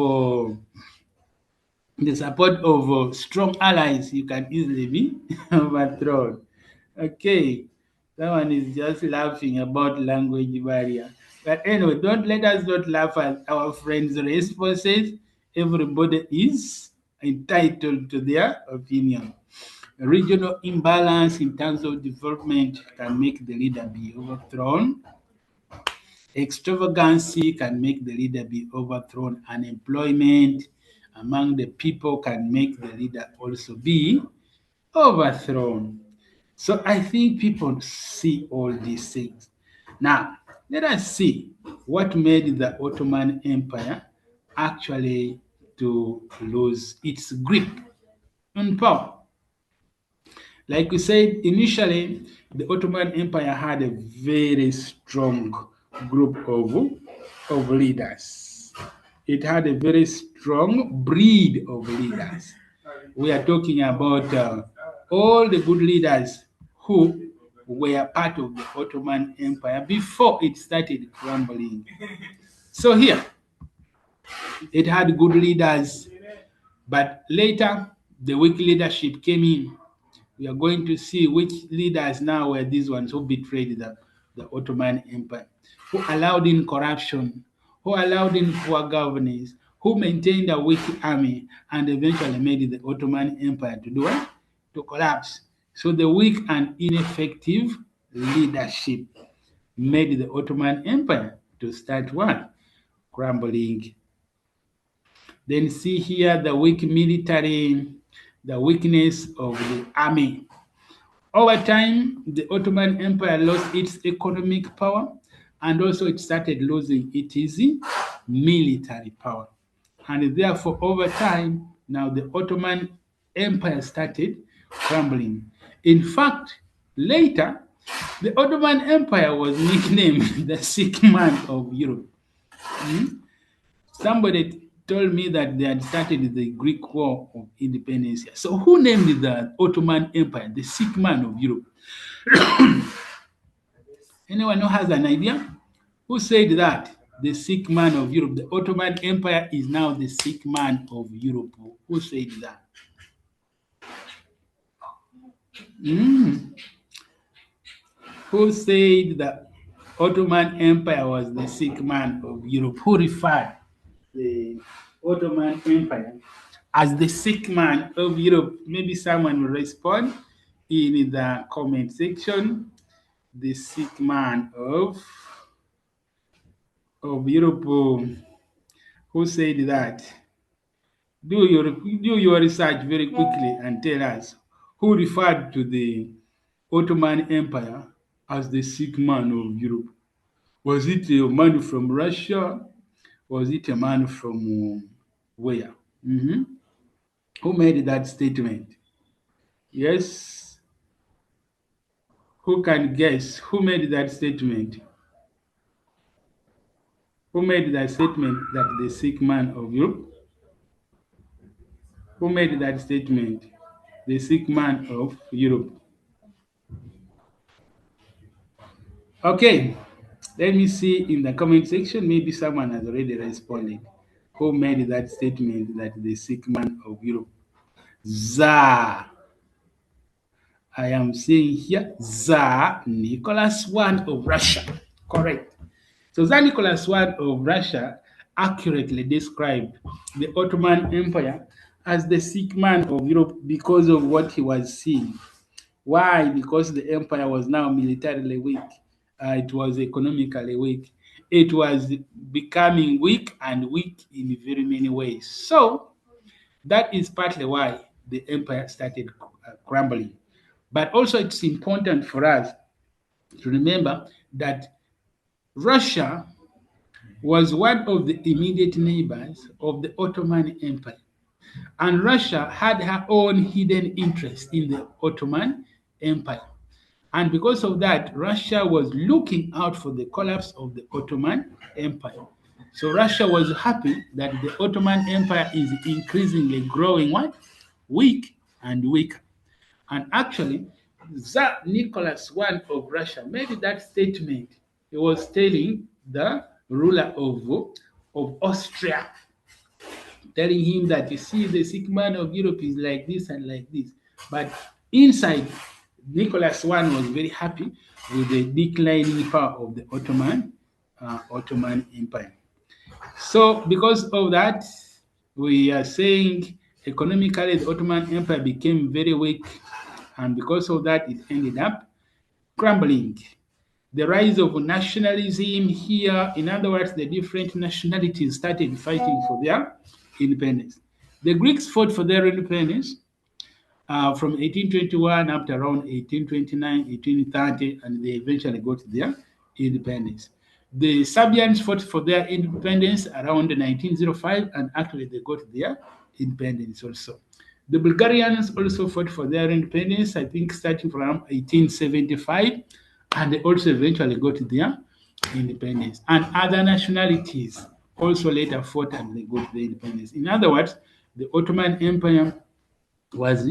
Speaker 1: strong allies, you can easily be overthrown. Okay, someone is just laughing about language barrier. But anyway, don't let us not laugh at our friends' responses. Everybody is entitled to their opinion. Regional imbalance in terms of development can make the leader be overthrown. Extravagancy can make the leader be overthrown. Unemployment among the people can make the leader also be overthrown. So I think people see all these things. Now, let us see what made the Ottoman Empire actually to lose its grip on power. Like we said, initially, the Ottoman Empire had a very strong group of leaders. It had a very strong breed of leaders. We are talking about all the good leaders who were part of the Ottoman Empire before it started crumbling. So here, it had good leaders, but later the weak leadership came in. We are going to see which leaders now were these ones who betrayed the Ottoman Empire, who allowed in corruption, who allowed in poor governance, who maintained a weak army, and eventually made the Ottoman Empire to do what? To collapse. So the weak and ineffective leadership made the Ottoman Empire to start what? Crumbling. Then see here the weak military, the weakness of the army. Over time, the Ottoman Empire lost its economic power and also it started losing its military power. And therefore, over time, now the Ottoman Empire started crumbling. In fact, later, the Ottoman Empire was nicknamed the sick man of Europe. Somebody told me that they had started the Greek War of Independence. So who named the Ottoman Empire the sick man of Europe? Anyone who has an idea? Who said that? The sick man of Europe. The Ottoman Empire is now the sick man of Europe. Who said that? Who said the Ottoman Empire was the sick man of Europe? Who referred the Ottoman Empire as the sick man of Europe? Maybe someone will respond in the comment section. The sick man of Europe. Who said that? Do your research very quickly and tell us who referred to the Ottoman Empire as the sick man of Europe. Was it a man from Russia? Was it a man from where? Who made that statement? Yes. Who can guess? Who made that statement? Who made that statement that the sick man of Europe? Who made that statement? The sick man of Europe. Okay, let me see in the comment section. Maybe someone has already responded. Who made that statement that the sick man of Europe? Tsar. I am seeing here Tsar Nicholas I of Russia. Correct. So Tsar Nicholas I of Russia accurately described the Ottoman Empire as the sick man of Europe because of what he was seeing. Why? Because the empire was now militarily weak. It was economically weak. It was becoming weak and weak in very many ways. So that is partly why the empire started crumbling. But also, it's important for us to remember that Russia was one of the immediate neighbors of the Ottoman Empire. And Russia had her own hidden interest in the Ottoman Empire. And because of that, Russia was looking out for the collapse of the Ottoman Empire. So Russia was happy that the Ottoman Empire is increasingly growing what? Weak and weaker. And actually, Tsar Nicholas I of Russia made that statement. He was telling the ruler of Austria, telling him that you see, the sick man of Europe is like this and like this. But inside, Nicholas I was very happy with the declining power of the Ottoman Empire. So, because of that, we are saying economically the Ottoman Empire became very weak, and because of that, it ended up crumbling. The rise of nationalism here, in other words, the different nationalities started fighting for their independence. The Greeks fought for their independence from 1821 up to around 1829, 1830, and they eventually got their independence. The Serbians fought for their independence around 1905, and actually they got their independence also. The Bulgarians also fought for their independence, I think starting from 1875, and they also eventually got their independence. And other nationalities also later fought and they got their independence. In other words, the Ottoman Empire was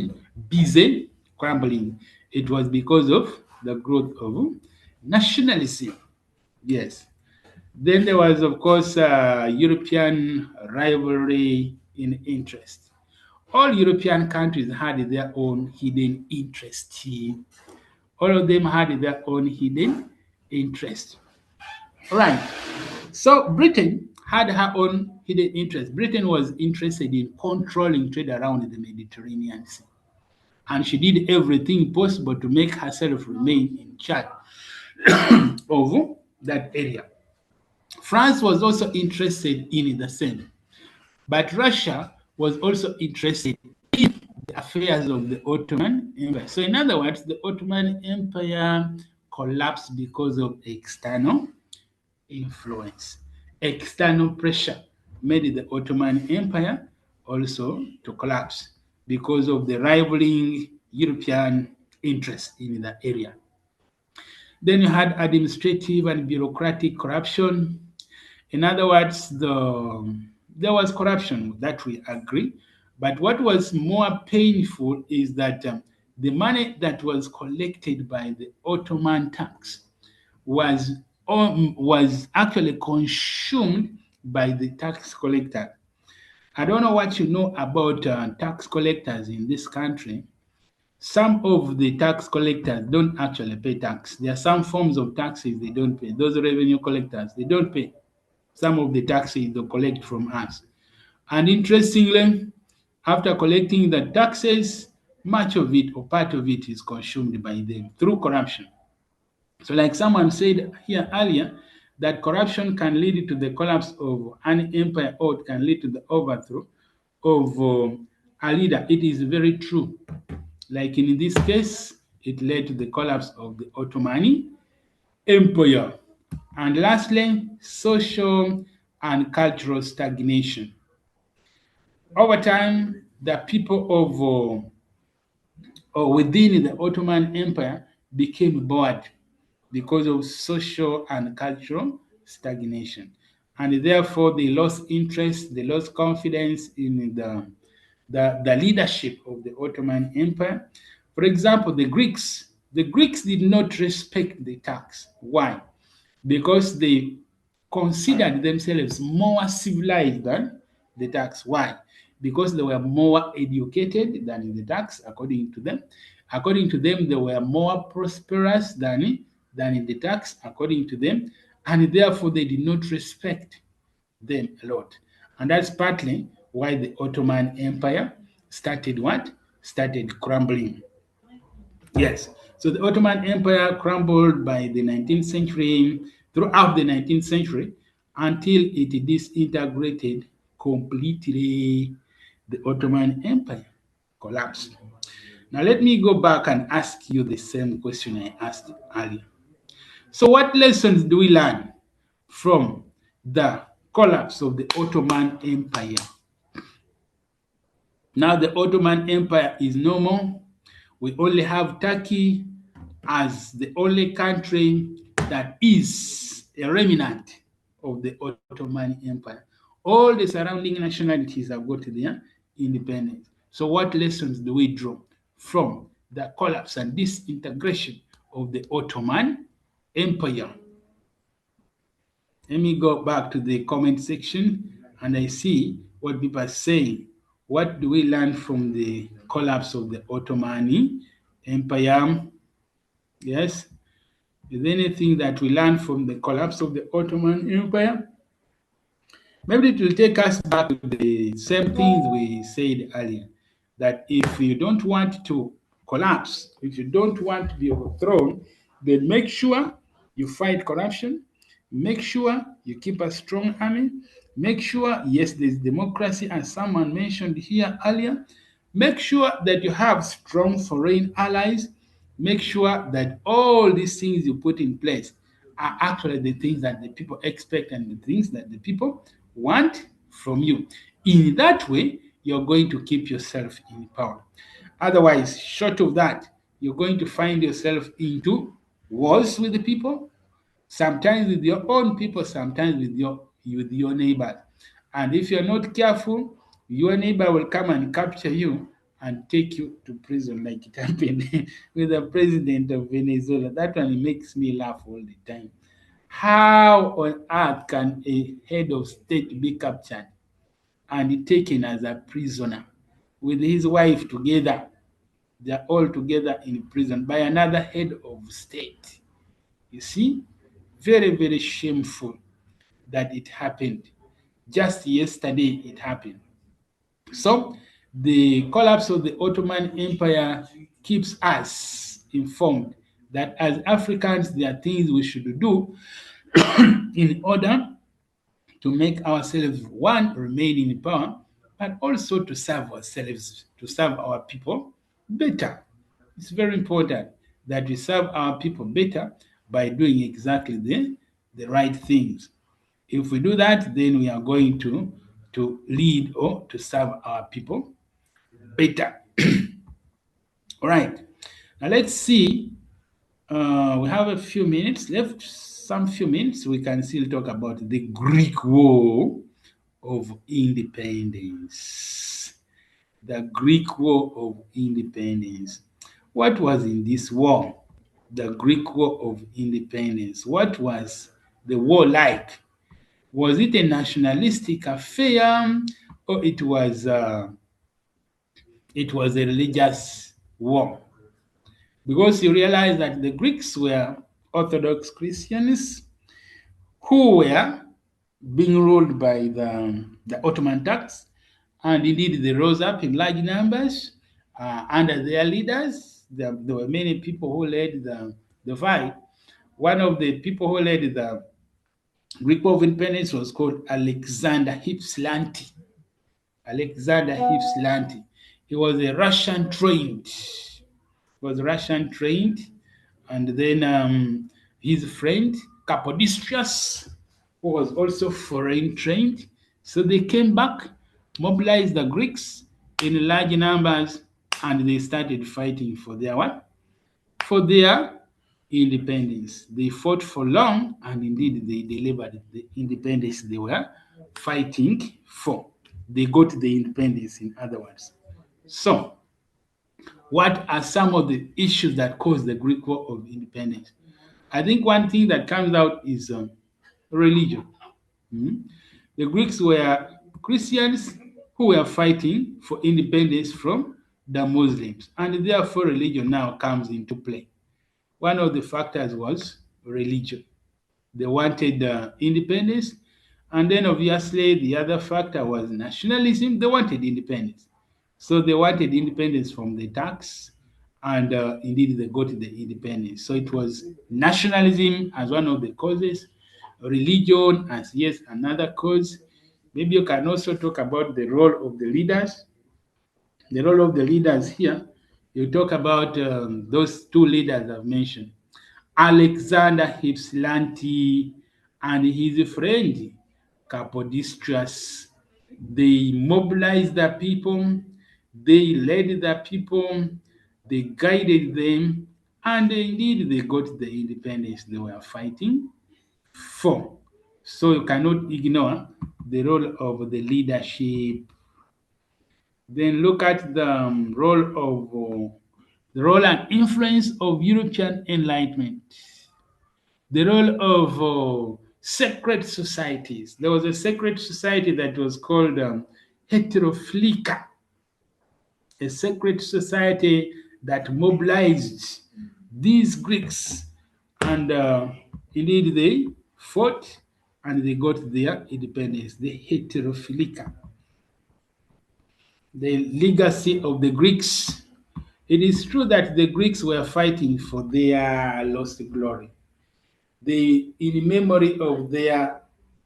Speaker 1: busy crumbling. It was because of the growth of nationalism. Yes. Then there was, of course, European rivalry in interest. All European countries had their own hidden interest. All of them had their own hidden interest. Right. So Britain had her own hidden interest. Britain was interested in controlling trade around the Mediterranean Sea. And she did everything possible to make herself remain in charge of that area. France was also interested in the same, but Russia was also interested in the affairs of the Ottoman Empire. So, in other words, the Ottoman Empire collapsed because of external influence. External pressure made the Ottoman Empire also to collapse because of the rivaling European interest in the area. Then you had administrative and bureaucratic corruption. In other words, there was corruption that we agree. But what was more painful is that the money that was collected by the Ottoman tax was was actually consumed by the tax collector. I don't know what you know about tax collectors in this country. Some of the tax collectors don't actually pay tax. There are some forms of taxes they don't pay. Those revenue collectors, they don't pay some of the taxes they collect from us. And interestingly, after collecting the taxes, much of it or part of it is consumed by them through corruption. So, like someone said here earlier, that corruption can lead to the collapse of an empire or it can lead to the overthrow of a leader. It is very true. Like in this case, it led to the collapse of the Ottoman Empire. And lastly, social and cultural stagnation. Over time, the people of or within the Ottoman Empire became bored because of social and cultural stagnation. And therefore, they lost interest, they lost confidence in the leadership of the Ottoman Empire. For example, the Greeks did not respect the tax. Why? Because they considered themselves more civilized than the tax. Why? Because they were more educated than the tax, according to them. According to them, they were more prosperous than in the tax, according to them, and therefore they did not respect them a lot. And that's partly why the Ottoman Empire started what? Started crumbling. Yes. So the Ottoman Empire crumbled by the 19th century, throughout the 19th century, until it disintegrated completely. The Ottoman Empire collapsed. Now, let me go back and ask you the same question I asked earlier. So, what lessons do we learn from the collapse of the Ottoman Empire? Now, the Ottoman Empire is no more. We only have Turkey as the only country that is a remnant of the Ottoman Empire. All the surrounding nationalities have got their independence. So, what lessons do we draw from the collapse and disintegration of the Ottoman Empire? Let me go back to the comment section and I see what people are saying. What do we learn from the collapse of the Ottoman Empire? Yes. Is there anything that we learn from the collapse of the Ottoman Empire? Maybe it will take us back to the same things we said earlier, that if you don't want to collapse, if you don't want to be overthrown, then make sure you fight corruption, make sure you keep a strong army, make sure, yes, there's democracy, as someone mentioned here earlier, make sure that you have strong foreign allies, make sure that all these things you put in place are actually the things that the people expect and the things that the people want from you. In that way, you're going to keep yourself in power. Otherwise, short of that, you're going to find yourself into wars with the people, sometimes with your own people, sometimes with your neighbors. And if you're not careful, your neighbor will come and capture you and take you to prison, like it happened with the president of Venezuela. That one makes me laugh all the time. How on earth can a head of state be captured and taken as a prisoner with his wife together? They're all together in prison by another head of state. You see, very, very shameful that it happened. Just yesterday, it happened. So, the collapse of the Ottoman Empire keeps us informed that as Africans, there are things we should do in order to make ourselves, one, remain in power, but also to serve ourselves, to serve our people better. It's very important that we serve our people better by doing exactly the right things. If we do that, then we are going to lead or to serve our people better. All right. Now let's see. We have a few minutes left. Some few minutes. We can still talk about the Greek War of Independence. The Greek War of Independence. What was in this war? The Greek War of Independence. What was the war like? Was it a nationalistic affair, or it was a religious war? Because you realize that the Greeks were Orthodox Christians who were being ruled by the Ottoman Turks, and indeed they rose up in large numbers under their leaders. There were many people who led the fight. One of the people who led the Greek War of Independence was called Alexander Hypsilanti. Alexander Hypsilanti. He was a Russian trained. And then his friend Capodistrias, who was also foreign trained. So they came back, mobilized the Greeks in large numbers, and they started fighting for their what? For their independence. They fought for long, and indeed they delivered the independence they were fighting for. They got the independence, in other words. So, what are some of the issues that caused the Greek War of Independence? I think one thing that comes out is religion. Mhm. The Greeks were Christians who were fighting for independence from the Muslims, and therefore religion now comes into play. One of the factors was religion. They wanted independence, and then obviously the other factor was nationalism. They wanted independence. So they wanted independence from the Turks, and indeed they got the independence. So it was nationalism as one of the causes, religion as yes another cause. Maybe you can also talk about the role of the leaders. The role of the leaders here, you talk about those two leaders I've mentioned, Alexander Hypsilanti and his friend Capodistrias. They mobilized the people, they led the people, they guided them, and indeed they got the independence they were fighting for. So you cannot ignore the role of the leadership. Then look at the role and influence of European Enlightenment, the role of secret societies. There was a secret society that was called Heterophilica, a secret society that mobilized these Greeks, and indeed they fought and they got their independence. The Heterophilica, the legacy of the Greeks. It is true that the Greeks were fighting for their lost glory. They, in memory of their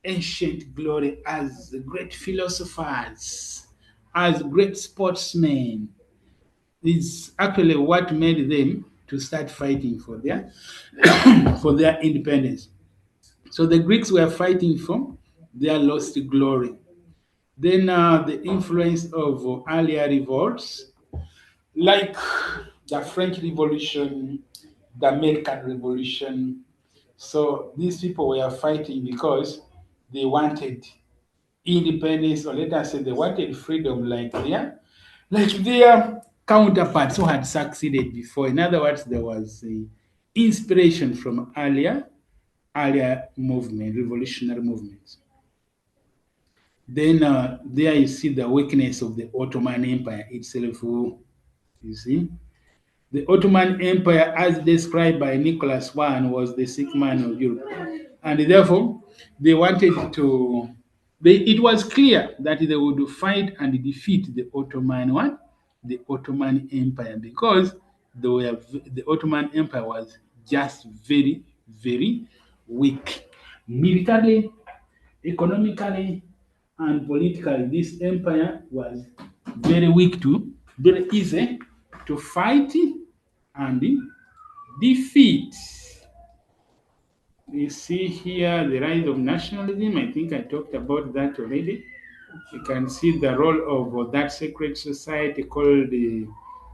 Speaker 1: ancient glory as great philosophers, as great sportsmen, is actually what made them to start fighting for their for their independence. So the Greeks were fighting for their lost glory. Then the influence of earlier revolts, like the French Revolution, the American Revolution. So these people were fighting because they wanted independence, or let us say they wanted freedom like their counterparts who had succeeded before. In other words, there was a inspiration from earlier movement, revolutionary movements. Then there you see the weakness of the Ottoman Empire itself. You see, the Ottoman Empire, as described by Nicholas I, was the sick man of Europe, and therefore they wanted to. It was clear that they would fight and defeat the Ottoman one, the Ottoman Empire, because the Ottoman Empire was just very, very weak militarily, economically, and politically. This empire was very weak to, very easy to fight and defeat. You see here the rise of nationalism. I think I talked about that already. You can see the role of that secret society called the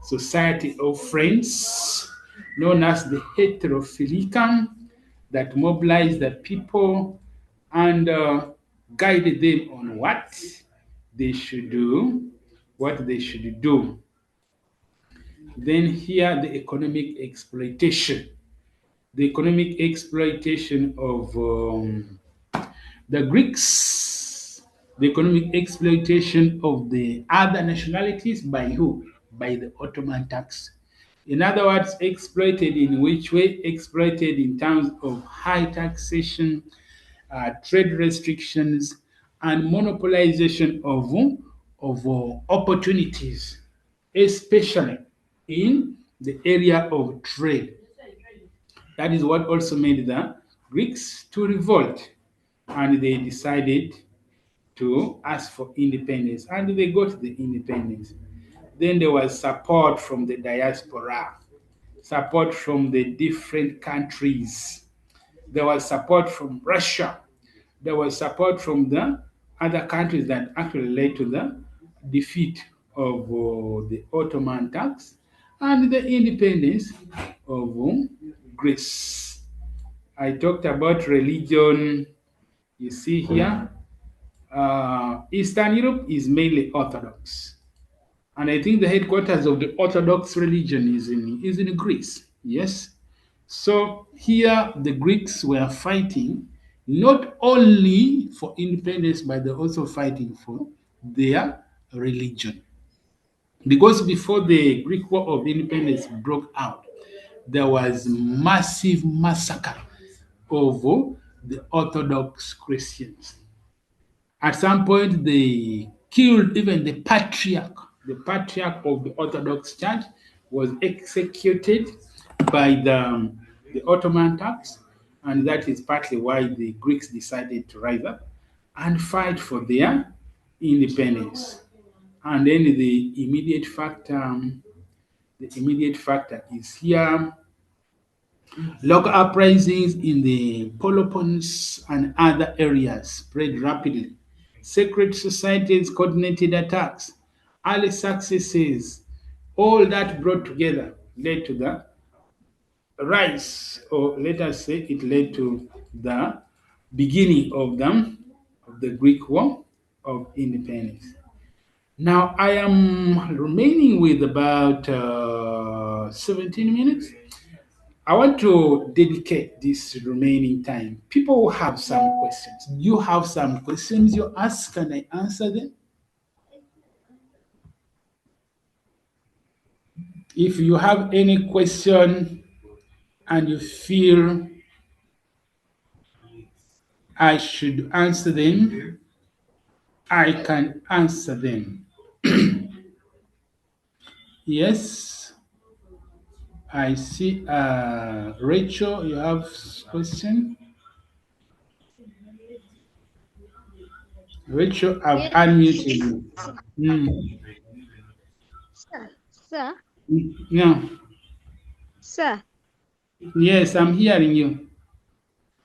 Speaker 1: Society of Friends, known as the Heterophilicum, that mobilized the people and guided them on what they should do, what they should do. Then here the economic exploitation. The economic exploitation of the Greeks, the economic exploitation of the other nationalities by who? By the Ottoman Turks. In other words, exploited in which way? Exploited in terms of high taxation, trade restrictions, and monopolization of opportunities, especially in the area of trade. That is what also made the Greeks to revolt, and they decided to ask for independence, and they got the independence. Then there was support from the diaspora, support from the different countries. There was support from Russia. There was support from the other countries that actually led to the defeat of the Ottoman Turks and the independence of Greece. I talked about religion. You see here, Eastern Europe is mainly Orthodox, and I think the headquarters of the Orthodox religion is in Greece. Yes, so here the Greeks were fighting not only for independence, but they're also fighting for their religion. Because before the Greek War of Independence broke out, there was massive massacre of the Orthodox Christians. At some point, they killed even the patriarch. The patriarch of the Orthodox Church was executed by the Ottoman Turks, and that is partly why the Greeks decided to rise up and fight for their independence. And then the immediate factor is here. Local uprisings in the Peloponnese and other areas spread rapidly. Secret societies, coordinated attacks, early successes, all that brought together led to the rise, or let us say it led to the beginning of the Greek War of Independence. Now I am remaining with about 17 minutes. I want to dedicate this remaining time. People who have some questions. You have some questions you ask, can I answer them? If you have any question and you feel I should answer them, I can answer them. Yes, I see. Rachel, you have question? Rachel, I've unmuted you. Mm.
Speaker 9: Sir,
Speaker 1: No.
Speaker 9: sir,
Speaker 1: Yes, I'm hearing you.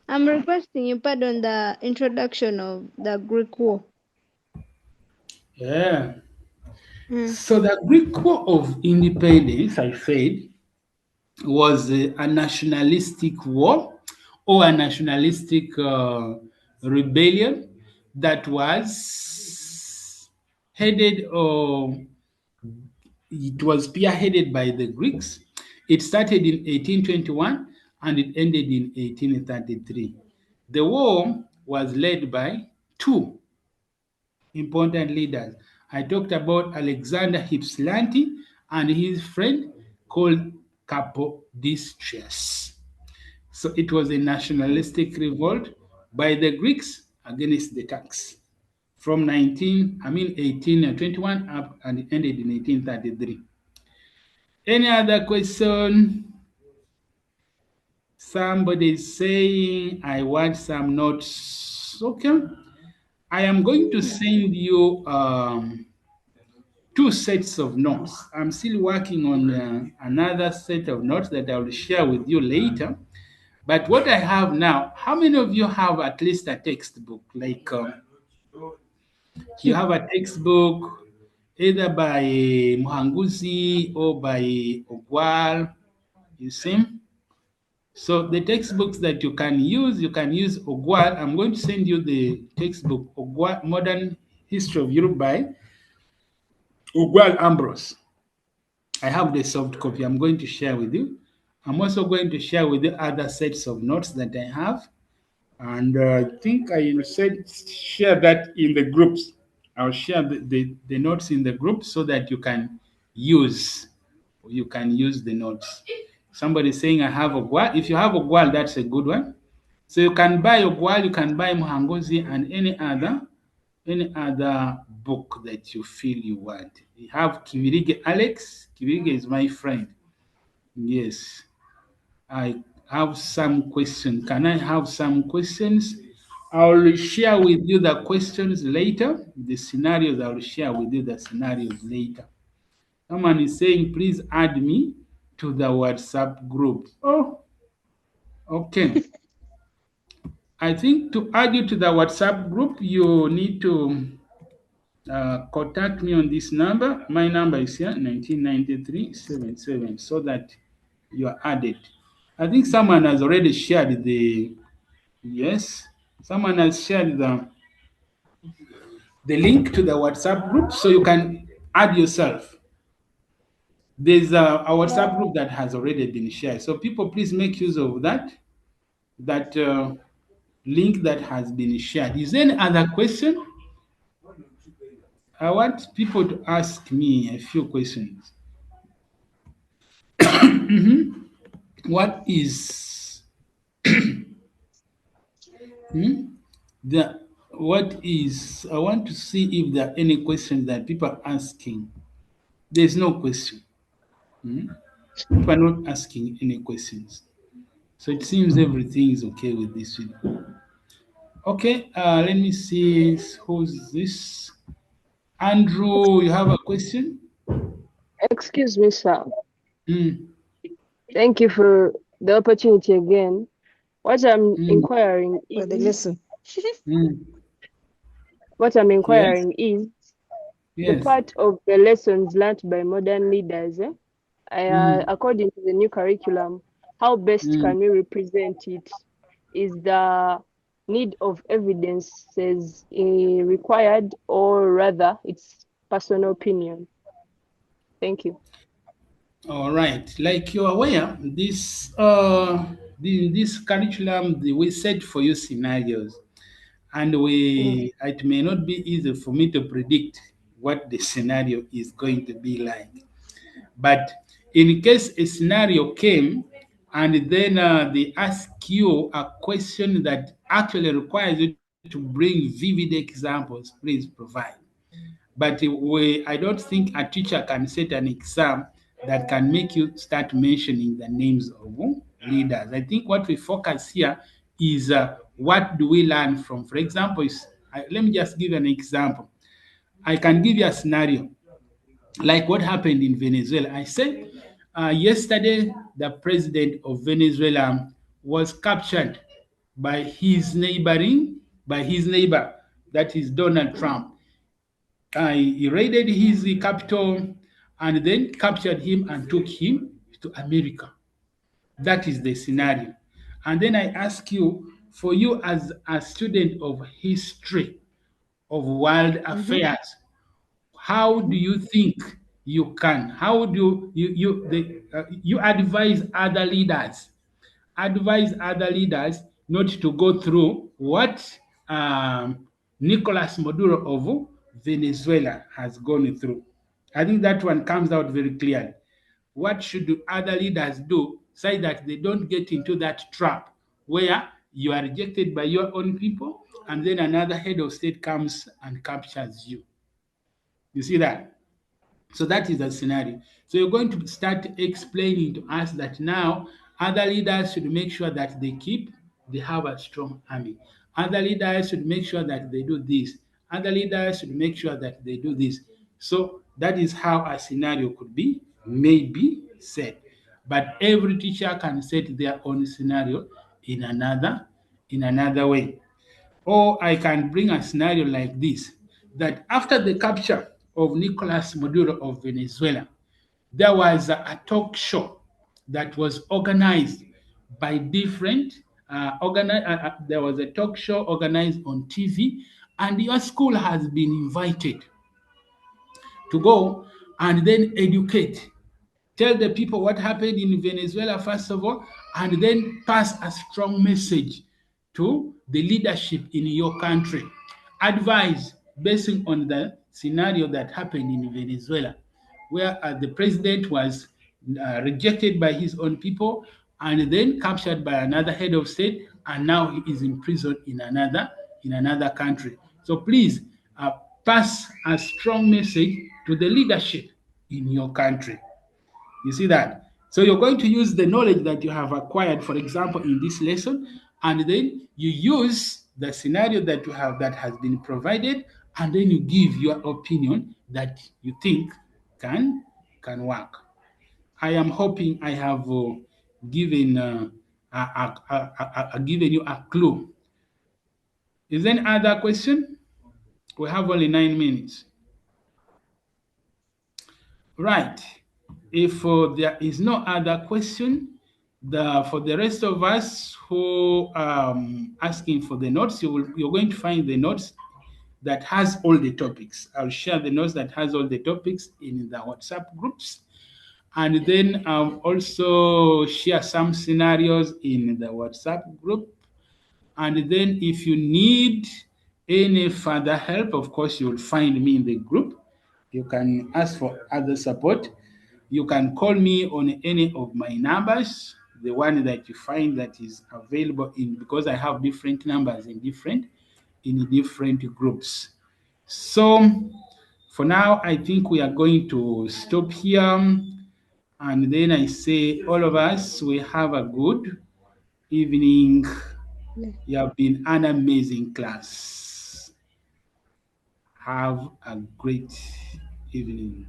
Speaker 9: I'm requesting you pardon the introduction of the Greek war.
Speaker 1: Yeah.
Speaker 9: Mm.
Speaker 1: So the Greek War of Independence, I said, was a nationalistic war or a nationalistic rebellion that was headed or it was spearheaded by the Greeks. It started in 1821 and it ended in 1833. The war was led by two important leaders. I talked about Alexander Hypsilanti and his friend called Capodistrias. So it was a nationalistic revolt by the Greeks against the Turks from 1821 up and it ended in 1833. Any other question? Somebody is saying, I want some notes. Okay. I am going to send you two sets of notes. I'm still working on another set of notes that I will share with you later. But what I have now, how many of you have at least a textbook? Like you have a textbook either by Muhanguzi or by Ogwal, you see? So the textbooks that you can use Ogwal. I'm going to send you the textbook Ogwal Modern History of Europe by Ogwal Ambrose. I have the soft copy I'm going to share with you. I'm also going to share with you other sets of notes that I have. And I think I said share that in the groups. I'll share the notes in the group so that use you can use the notes. Somebody saying I have a gwal. If you have a gwal, that's a good one. So you can buy a gwal, you can buy Muhangozi and any other book that you feel you want. We have Kivirige Alex. Kivirige is my friend. Yes. I have some questions. Can I have some questions? I'll share with you the questions later. The scenarios, I'll share with you the scenarios later. Someone is saying, please add me to the WhatsApp group. Oh, okay. I think to add you to the WhatsApp group, you need to contact me on this number. My number is here, 1993-77, so that you are added. I think someone has already shared yes, someone has shared the link to the WhatsApp group, so you can add yourself. There's a WhatsApp group that has already been shared. So people, please make use of that link that has been shared. Is there any other question? I want people to ask me a few questions. What is the what is I want to see if there are any questions that people are asking. There's no question. People are not asking any questions. So it seems everything is okay with this video. Okay, let me see who's this. Andrew, you have a question?
Speaker 6: Excuse me, sir.
Speaker 1: Mm,
Speaker 6: Thank you for the opportunity again. What I'm
Speaker 1: mm,
Speaker 6: inquiring
Speaker 9: For the
Speaker 6: is,
Speaker 9: lesson.
Speaker 1: mm. Yes,
Speaker 6: the
Speaker 1: yes.
Speaker 6: part of the lessons learned by modern leaders,
Speaker 1: Mm,
Speaker 6: according to the new curriculum, how best
Speaker 1: mm.
Speaker 6: can we represent it? Is the need of evidences required, or rather it's personal opinion? Thank you.
Speaker 1: All right. Like you're aware, this curriculum we set for you scenarios, and
Speaker 6: Mm.
Speaker 1: it may not be easy for me to predict what the scenario is going to be like. But in case a scenario came and then they ask you a question that actually requires you to bring vivid examples, please provide. But I don't think a teacher can set an exam that can make you start mentioning the names of leaders. I think what we focus here is what do we learn from. For example, let me just give an example. I can give you a scenario like what happened in Venezuela. I said yesterday the president of Venezuela was captured by his neighbor, that is Donald Trump. he raided his capital and then captured him and took him to America. That is the scenario. And then I ask you, for you as a student of history, of world affairs, how do you think you can? How do you advise other leaders? Advise other leaders not to go through what Nicolas Maduro of Venezuela has gone through. I think that one comes out very clearly. What should other leaders do so that they don't get into that trap where you are rejected by your own people and then another head of state comes and captures you? You see that? So that is the scenario. So you're going to start explaining to us that now other leaders should make sure that they have a strong army. Other leaders should make sure that they do this. Other leaders should make sure that they do this. So that is how a scenario could be, maybe set. But every teacher can set their own scenario in another way. Or I can bring a scenario like this, that after the capture of Nicolas Maduro of Venezuela, there was a talk show that was organized by different there was a talk show organized on TV, and your school has been invited to go and then educate. Tell the people what happened in Venezuela, first of all, and then pass a strong message to the leadership in your country. Advise based on the scenario that happened in Venezuela, where the president was rejected by his own people and then captured by another head of state, and now he is imprisoned in another country. So please pass a strong message to the leadership in your country. You see that? So you're going to use the knowledge that you have acquired, for example, in this lesson, and then you use the scenario that you have that has been provided, and then you give your opinion that you think can work. I am hoping I have given given you a clue. Is there any other question? We have only 9 minutes. Right. If there is no other question, for the rest of us who asking for the notes, you're going to find the notes that has all the topics. I'll share the notes that has all the topics in the WhatsApp groups. And then I'll also share some scenarios in the WhatsApp group. And then if you need any further help, of course, you'll find me in the group. You can ask for other support. You can call me on any of my numbers, the one that you find that is available because I have different numbers in different groups. So for now, I think we are going to stop here. And then I say, all of us, we have a good evening. You have been an amazing class. Have a great evening.